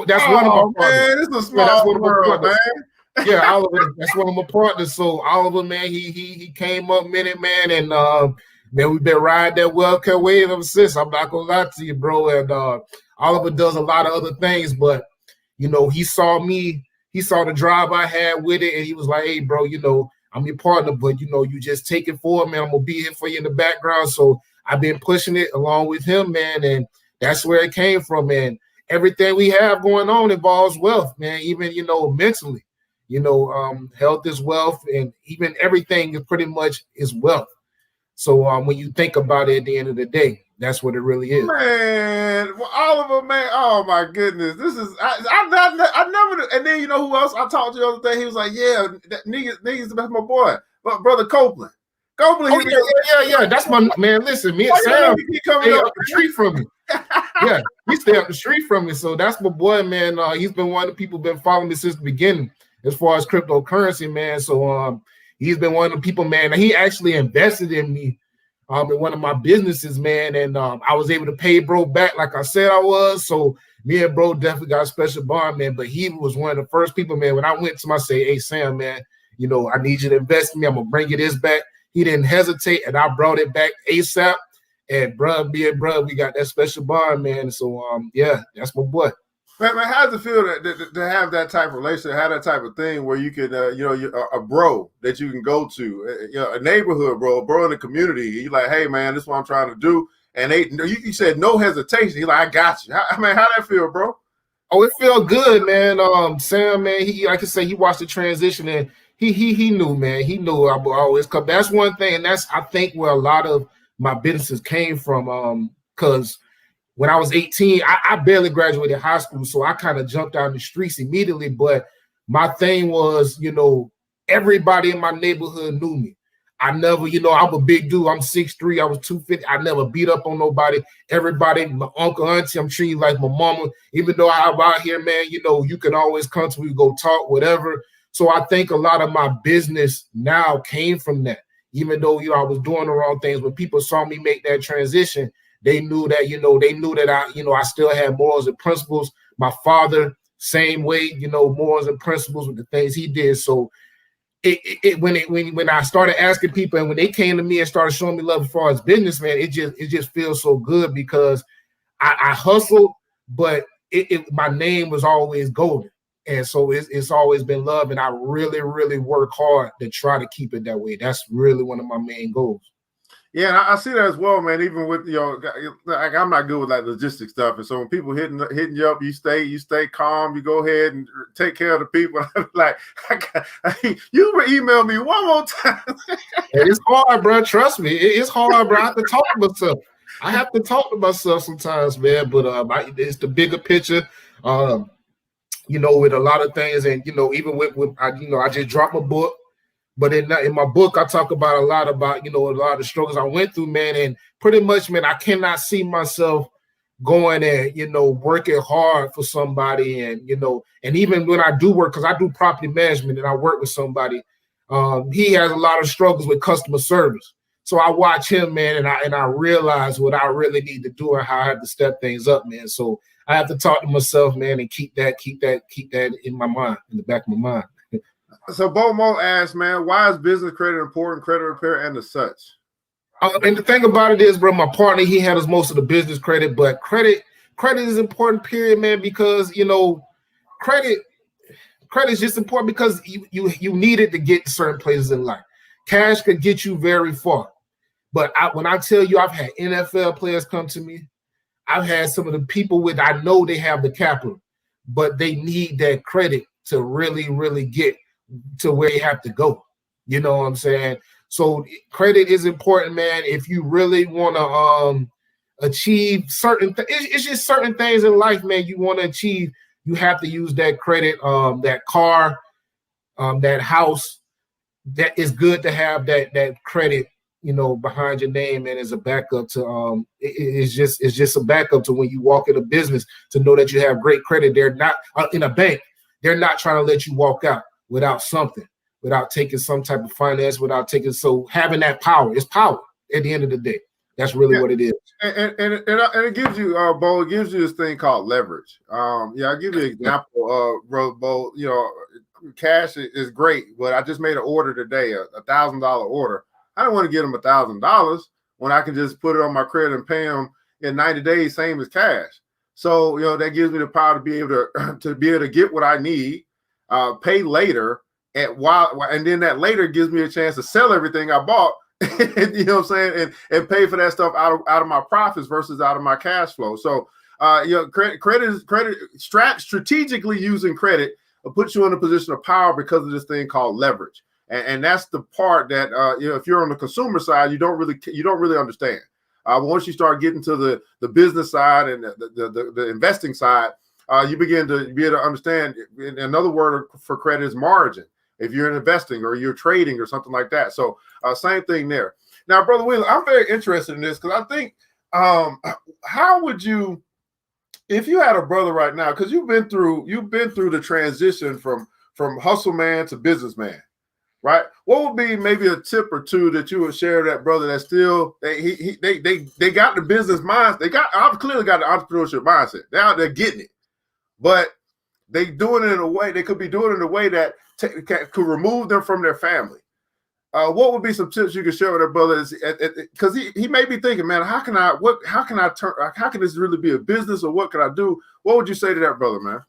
of my partners. Man, this is a small world, man. Yeah, Oliver, that's one of my partners. So Oliver, man, he came up minute, man, and man, we've been riding that WealthCare wave ever since. I'm not gonna lie to you, bro. And Oliver does a lot of other things, but he saw the drive I had with it, and he was like, "Hey, bro, I'm your partner, but you just take it forward, man. I'm gonna be here for you in the background." So I've been pushing it along with him, man, and that's where it came from, man. Everything we have going on involves wealth, man. Even mentally, health is wealth, and even everything is pretty much is wealth. So when you think about it, at the end of the day, that's what it really is. Man, well, Oliver, man, oh my goodness, this is I never. And then who else I talked to the other day? He was like, "Yeah, Negus, that's my boy, but brother Copeland." Yeah. That's my man. Listen, me and Sam stay up the street from me. Yeah, he stay up the street from me. So that's my boy, man. He's been one of the people been following me since the beginning, as far as cryptocurrency, man. So he's been one of the people, man. He actually invested in me in one of my businesses, man, and I was able to pay bro back like I said I was. So me and bro definitely got a special bond, man. But he was one of the first people, man. When I went to him, I say, "Hey, Sam, man, I need you to invest in me. I'm gonna bring you this back." He didn't hesitate, and I brought it back ASAP. And bro, we got that special bond, man. So yeah, that's my boy. Man, how does it feel to have that type of relationship, have that type of thing where you can, a bro that you can go to, a neighborhood bro in the community. You're like, "Hey, man, this is what I'm trying to do," and you said no hesitation. He's like, "I got you." How that feel, bro? Oh, it felt good, man. Sam, man, he like I say, he watched the transition, and he knew, man. He knew I would always come. That's one thing, and that's I think where a lot of my businesses came from. Because when I was 18, I barely graduated high school, so I kind of jumped out in the streets immediately. But my thing was, everybody in my neighborhood knew me. I never, I'm a big dude. I'm 6'3", I was 250. I never beat up on nobody. Everybody, my uncle, auntie, I'm treating like my mama. Even though I'm out here, man, you can always come to me, go talk, whatever. So I think a lot of my business now came from that. Even though, I was doing the wrong things, when people saw me make that transition, they knew that, I still had morals and principles. My father, same way, morals and principles with the things he did. So when I started asking people, and when they came to me and started showing me love as far as business, man, it just feels so good, because I hustled, but my name was always golden. And so it's always been love, and I really, really work hard to try to keep it that way. That's really one of my main goals. Yeah, and I see that as well, man. Even with like I'm not good with like logistic stuff, and so when people hitting you up, you stay calm. You go ahead and take care of the people. Like, you email me one more time. It's hard, bro. Trust me, it's hard, bro. I have to talk to myself. I have to talk to myself sometimes, man. But it's the bigger picture. With a lot of things, and even with I just dropped my book. But in my book, I talk about a lot about, a lot of the struggles I went through, man. And pretty much, man, I cannot see myself going and, working hard for somebody. And, and even when I do work, because I do property management and I work with somebody, he has a lot of struggles with customer service. So I watch him, man, and I realize what I really need to do and how I have to step things up, man. So I have to talk to myself, man, and keep that in my mind, in the back of my mind. So Bomo asked, man, why is business credit important, credit repair, and the such? And the thing about it is, bro, my partner, he handles most of the business credit, but credit is important, period, man, because credit is just important because you need it to get to certain places in life. Cash could get you very far. But when I tell you, I've had NFL players come to me. I've had some of the people I know they have the capital, but they need that credit to really, really get to where you have to go. You know what I'm saying? So credit is important, man. If you really want to achieve certain it's just certain things in life, man, you want to achieve, you have to use that credit, that car, that house. That is good to have that credit, behind your name, and as a backup to it's just a backup to when you walk in a business, to know that you have great credit. They're not in a bank. They're not trying to let you walk out without something, without taking some type of finance, so having that power, it's power at the end of the day. That's really what it is. And it gives you, Bo, it gives you this thing called leverage. I'll give you an example, brother Bo. Cash is great, but I just made an order today, a $1,000 order. I don't want to get them $1,000 when I can just put it on my credit and pay them in 90 days, same as cash. So, that gives me the power to be able to get what I need, pay later, and then that later gives me a chance to sell everything I bought, you know what I'm saying, and pay for that stuff out of my profits versus out of my cash flow. So, strategically using credit will put you in a position of power because of this thing called leverage, and that's the part that if you're on the consumer side, you don't really understand. Once you start getting to the business side and the investing side, you begin to be able to understand. Another word for credit is margin. If you're investing or you're trading or something like that. So same thing there. Now, Brother Wheeler, I'm very interested in this because I think how would you, if you had a brother right now, because you've been through the transition from hustle man to businessman, right? What would be maybe a tip or two that you would share with that brother that still they got the business mind, I've clearly got the entrepreneurship mindset. They're out there getting it, but they could be doing it in a way that could remove them from their family. What would be some tips you could share with their brother? Because he may be thinking, man, how can this really be a business, or what can I do? What would you say to that brother, man?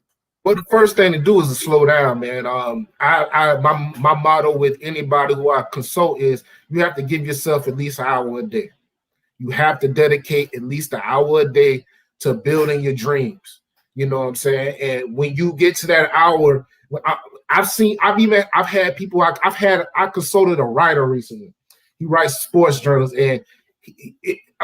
Well, the first thing to do is to slow down, man. My motto with anybody who I consult is you have to give yourself at least an hour a day. You have to dedicate at least an hour a day to building your dreams. You know what I'm saying? And when you get to that hour, I consulted a writer recently. He writes sports journals, and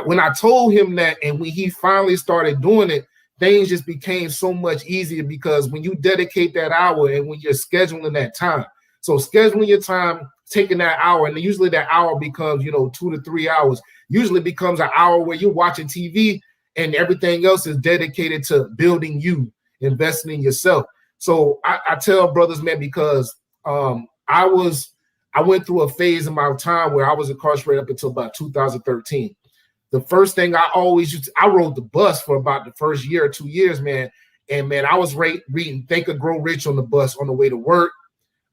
when I told him that, and when he finally started doing it, things just became so much easier, because when you dedicate that hour and when you're scheduling that time, so scheduling your time, taking that hour, and usually that hour becomes 2 to 3 hours, usually becomes an hour where you're watching TV and everything else is dedicated to building you, investing in yourself. So I tell brothers, man, because I went through a phase in my time where I was incarcerated up until about 2013. The first thing I rode the bus for about the first year or 2 years, man. And man, I was reading Think and Grow Rich on the bus on the way to work,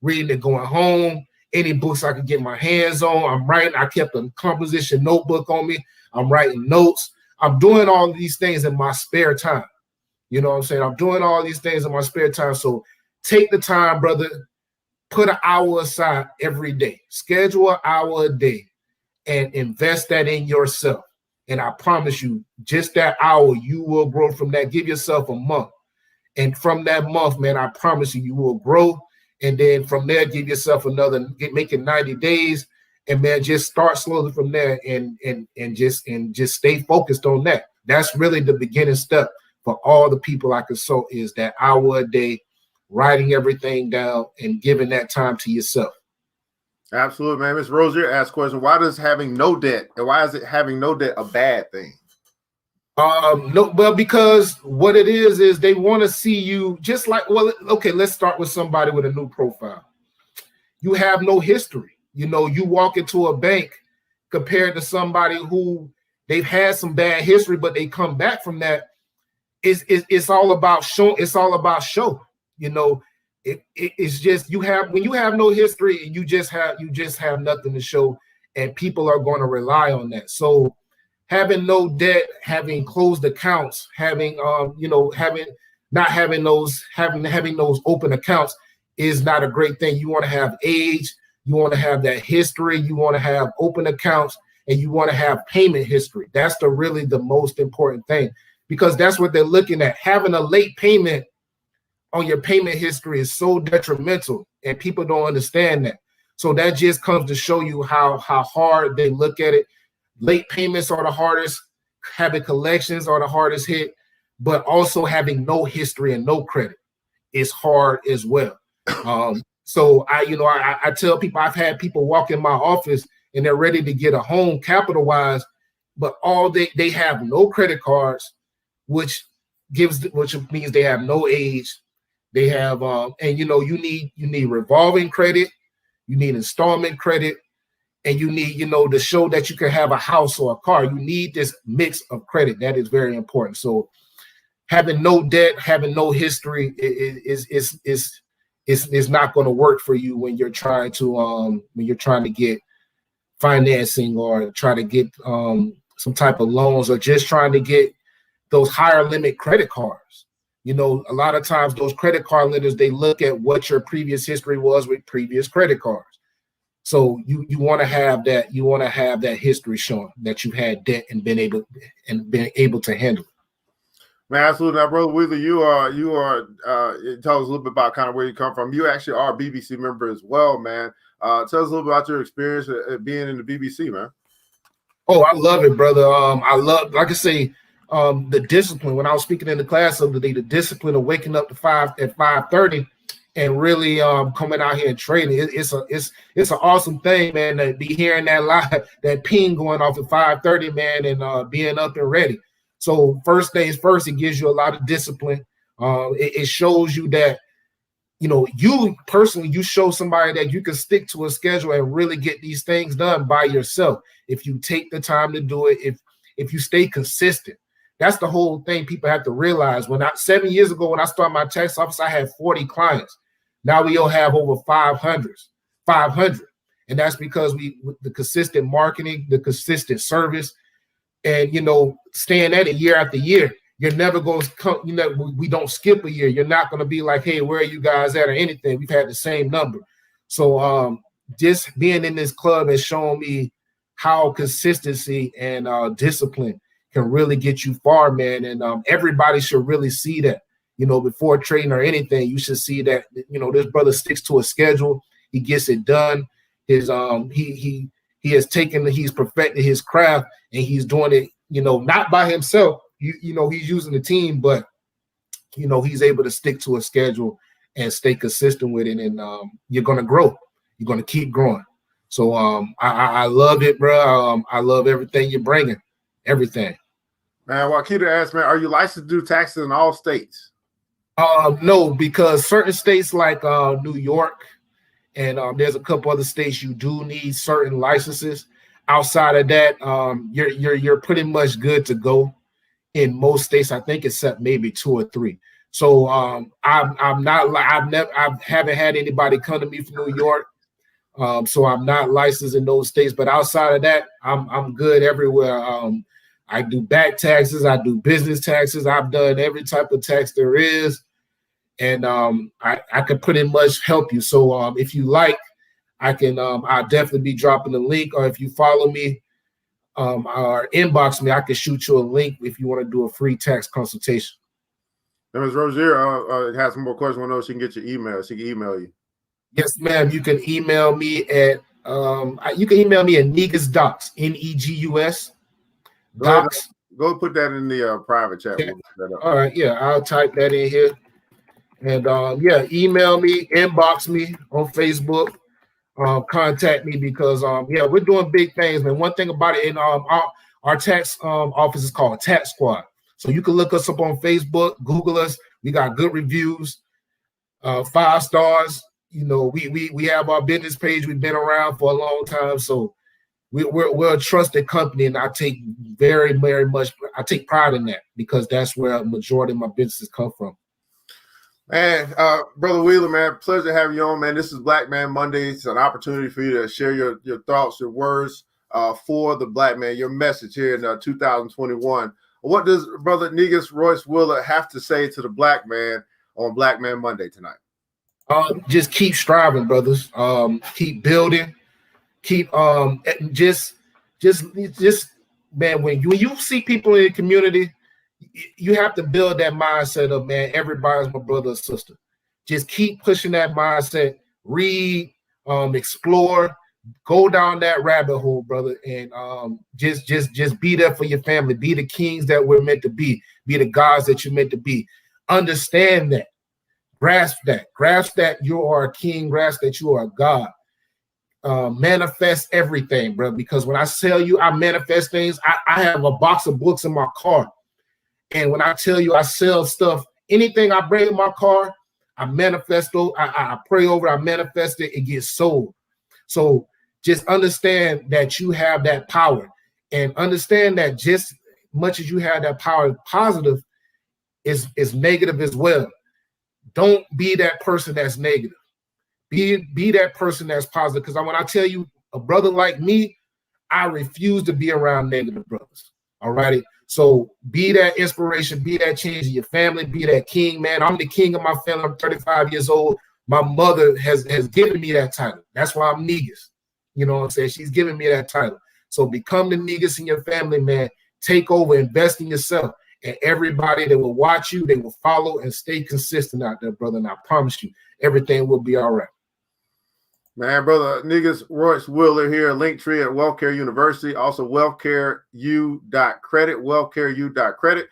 reading it going home, any books I could get my hands on. I'm writing. I kept a composition notebook on me. I'm writing notes. I'm doing all these things in my spare time. You know what I'm saying? I'm doing all these things in my spare time. So take the time, brother. Put an hour aside every day. Schedule an hour a day and invest that in yourself. And I promise you, just that hour, you will grow from that. Give yourself a month. And from that month, man, I promise you, you will grow. And then from there, give yourself another, make it 90 days. And man, just start slowly from there and just stay focused on that. That's really the beginning step for all the people I consult, is that hour a day, writing everything down and giving that time to yourself. Absolutely, man. Ms. Rozier asked a question: why does having no debt, and why is it having no debt a bad thing? No, well, because what it is they want to see you just like, well, okay, let's start with somebody with a new profile. You have no history. You know, you walk into a bank compared to somebody who they've had some bad history, but they come back from that. It's all about show. It's all about show. You know, it's just when you have no history and you just have nothing to show, and people are going to rely on that. So having no debt, having closed accounts, having having those open accounts is not a great thing. You want to have age, you want to have that history, you want to have open accounts, and you want to have payment history. That's really the most important thing, because that's what they're looking at. Having a late payment on your payment history is so detrimental, and people don't understand that. So that just comes to show you how hard they look at it. Late payments are the hardest, having collections are the hardest hit, but also having no history and no credit is hard as well. So I tell people, I've had people walk in my office and they're ready to get a home capital-wise, but they have no credit cards, which means they have no age. They have you need revolving credit, you need installment credit, and you need, to show that you can have a house or a car. You need this mix of credit. That is very important. So having no debt, having no history is not going to work for you when you're trying to get financing or try to get some type of loans, or just trying to get those higher limit credit cards. A lot of times those credit card lenders, they look at what your previous history was with previous credit cards. So you want to have that. You want to have that history showing that you've had debt and been able to handle it. Man, absolutely. Now, Brother Wheeler, you are tell us a little bit about kind of where you come from. You actually are a BBC member as well, man. Tell us a little bit about your experience being in the BBC, man. Oh, I love it, brother. I love, like I say, the discipline. When I was speaking in the class the other day, the discipline of waking up at 5:30 and really coming out here and trading. It's an awesome thing, man, to be hearing that ping going off at 5:30, man, and being up and ready. So first things first, it gives you a lot of discipline. It shows you that, you personally, you show somebody that you can stick to a schedule and really get these things done by yourself. If you take the time to do it, if you stay consistent. That's the whole thing people have to realize. 7 years ago, when I started my tax office, I had 40 clients. Now we all have over 500. And that's because the consistent marketing, the consistent service, and, staying at it year after year. You're never going to come, we don't skip a year. You're not going to be like, hey, where are you guys at or anything? We've had the same number. So just being in this club has shown me how consistency and discipline can really get you far, man. And everybody should really see that, before trading or anything. You should see that, this brother sticks to a schedule. He gets it done. He's perfected his craft, and he's doing it, not by himself. He's using the team, but, he's able to stick to a schedule and stay consistent with it. And you're going to grow. You're going to keep growing. So I love it, bro. I love everything you're bringing, everything. Man, Wakita asked, man, are you licensed to do taxes in all states? No, because certain states like New York and there's a couple other states you do need certain licenses. Outside of that, you're pretty much good to go in most states, I think, except maybe 2 or 3. So I haven't had anybody come to me from New York. So I'm not licensed in those states, but outside of that, I'm good everywhere. I do back taxes, I do business taxes, I've done every type of tax there is, and I can pretty much help you. So if you like, I'll definitely be dropping the link, or if you follow me or inbox me, I can shoot you a link if you want to do a free tax consultation. And Ms. Rozier has some more questions. I know she can get your email. She can email you. Yes, ma'am. You can email me at Negus Docs, Negus Docs. Go put that in the private chat. Okay. All right, yeah, I'll type that in here. And yeah, email me, inbox me on Facebook, contact me because yeah, we're doing big things, man. One thing about it, in our tax office is called Tax Squad. So you can look us up on Facebook, Google us. We got good reviews, 5 stars. You know, we have our business page. We've been around for a long time, so we're a trusted company, and I take very much pride in that because that's where a majority of my businesses come from. Man, Brother Wheeler, man, pleasure to have you on, man. This is Black Man Monday. It's an opportunity for you to share your thoughts, your words for the Black man, your message here in 2021. What does Brother Negus Royce Wheeler have to say to the Black man on Black Man Monday tonight? Just keep striving, brothers. Keep building. Keep just man, when you see people in the community, you have to build that mindset of, man, everybody's my brother or sister. Just keep pushing that mindset. Read, explore, go down that rabbit hole, brother, and just be there for your family. Be the kings that we're meant to be. Be the gods that you're meant to be. Understand that. Grasp that you are a king. Grasp that you are a God. Manifest everything, bro. Because when I tell you I manifest things, I have a box of books in my car. And when I tell you I sell stuff, anything I bring in my car, I manifest those. I pray over, I manifest it, it gets sold. So just understand that you have that power, and understand that just much as you have that power, positive is negative as well. Don't be that person that's negative. Be that person that's positive. Because when I tell you, a brother like me, I refuse to be around negative brothers. All righty. So be that inspiration, be that change in your family, be that king, man. I'm the king of my family. I'm 35 years old. My mother has given me that title. That's why I'm Negus. You know what I'm saying? She's giving me that title. So become the Negus in your family, man. Take over, invest in yourself. And everybody that will watch you, they will follow and stay consistent out there, brother. And I promise you, everything will be all right. Man, Brother Negus Royce Wheeler here, Linktree at WealthCare University, also wealthcareu.credit, wealthcareu.credit.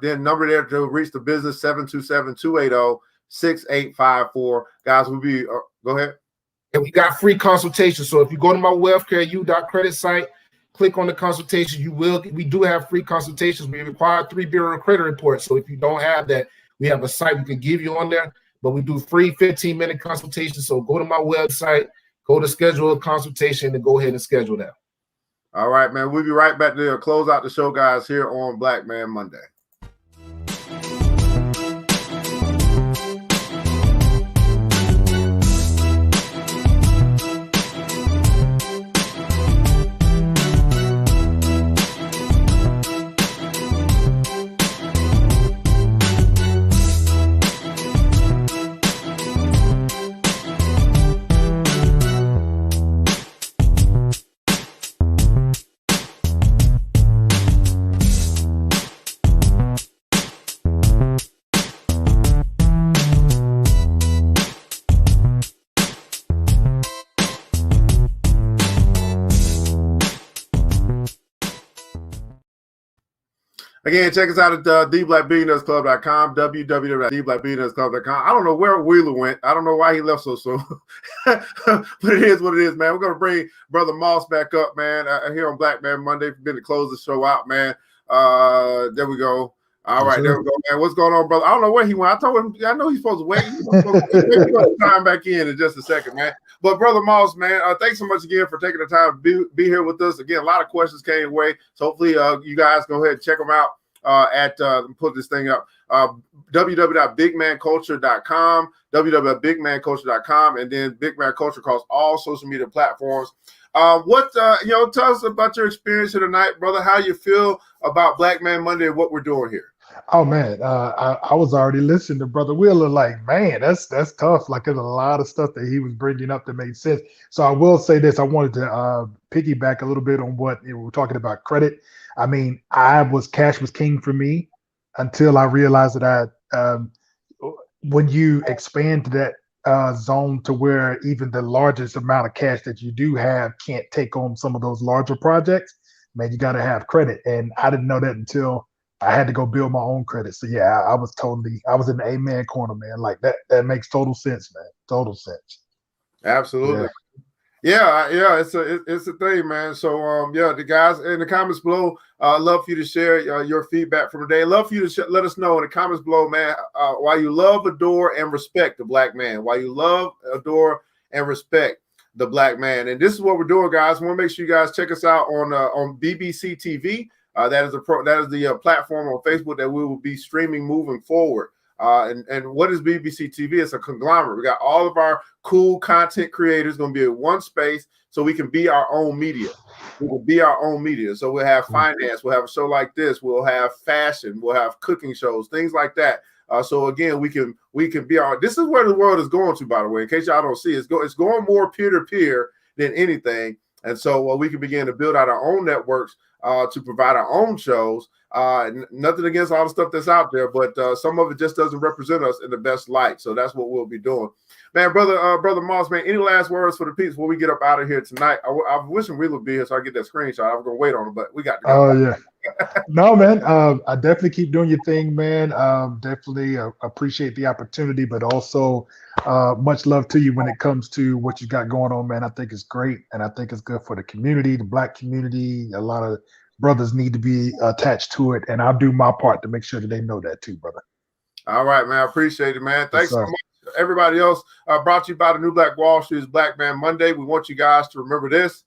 Then number there to reach the business, 727-280-6854. Guys, we'll be, go ahead. And we got free consultations. So if you go to my wealthcareu.credit site, click on the consultation, we do have free consultations. We require 3 bureau credit reports. So if you don't have that, we have a site we can give you on there. But we do free 15-minute consultations. So go to my website, go to schedule a consultation, and go ahead and schedule that. All right, man. We'll be right back to close out the show, guys, here on Black Man Monday. Again, check us out at theblackbillionairesclub.com, www.theblackbillionairesclub.com. I don't know where Wheeler went. I don't know why he left so soon. But it is what it is, man. We're going to bring Brother Moss back up, man, here on Black Man Monday. We've been to close the show out, man. There we go. All right, there we go, man. What's going on, brother? I don't know where he went. I told him, I know he's supposed to wait. We're going to time back in just a second, man. But Brother Moss, man, thanks so much again for taking the time to be here with us. Again, a lot of questions came away. So hopefully you guys go ahead and check them out put this thing up, www.bigmanculture.com, www.bigmanculture.com, and then Big Man Culture across all social media platforms. Tell us about your experience here tonight, brother, how you feel about Black Man Monday and what we're doing here. Oh man, I was already listening to Brother Wheeler. Like, man, that's tough. Like, there's a lot of stuff that he was bringing up that made sense. So I will say this: I wanted to piggyback a little bit on what we were talking about credit. I mean, cash was king for me until I realized that when you expand to that zone to where even the largest amount of cash that you do have can't take on some of those larger projects, man, you got to have credit. And I didn't know that until I had to go build my own credit. So yeah, I was in the amen corner, man. Like that makes total sense, man. Total sense. Absolutely. Yeah. Yeah, it's a thing, man. So yeah, the guys in the comments below, love for you to share your feedback from today. Love for you to let us know in the comments below, man, why you love, adore, and respect the black man. Why you love, adore, and respect the black man. And this is what we're doing, guys. I want to make sure you guys check us out on BBC TV. That is the platform on Facebook that we will be streaming moving forward. And what is BBC TV? It's a conglomerate. We got all of our cool content creators going to be in one space so we can be our own media. We will be our own media. So we'll have finance. We'll have a show like this. We'll have fashion. We'll have cooking shows, things like that. So again, we can be our. This is where the world is going to, by the way. In case y'all don't see, it's going more peer to peer than anything. And so we can begin to build out our own networks to provide our own shows. Nothing against all the stuff that's out there, but some of it just doesn't represent us in the best light. So that's what we'll be doing. Man, brother Moss, man, any last words for the peeps before we get up out of here tonight? I'm wishing Wheeler would be here so I get that screenshot. I was going to wait on him, but we got to go. Oh, yeah. No, man, I definitely keep doing your thing, man. Definitely appreciate the opportunity, but also much love to you when it comes to what you got going on, man. I think it's great, and I think it's good for the community, the black community. A lot of brothers need to be attached to it, and I'll do my part to make sure that they know that too, brother. All right, man. I appreciate it, man. Thanks so much. Everybody else, brought to you by the New Black Wall Street's Black Man Monday. We want you guys to remember this,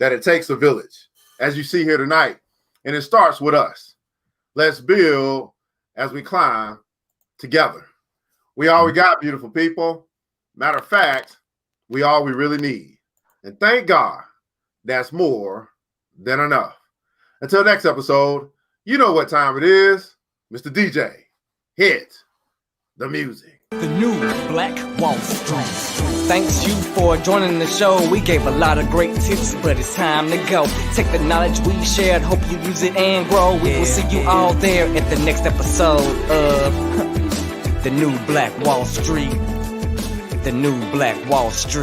that it takes a village, as you see here tonight. And it starts with us. Let's build as we climb together. We all we got, beautiful people. Matter of fact, we all we really need. And thank God, that's more than enough. Until next episode, you know what time it is. Mr. DJ, hit the music. The New Black Wall Street. Thanks you for joining the show. We gave a lot of great tips, but it's time to go. Take the knowledge we shared, hope you use it and grow. We will see you all there at the next episode of The New Black Wall Street. The New Black Wall Street.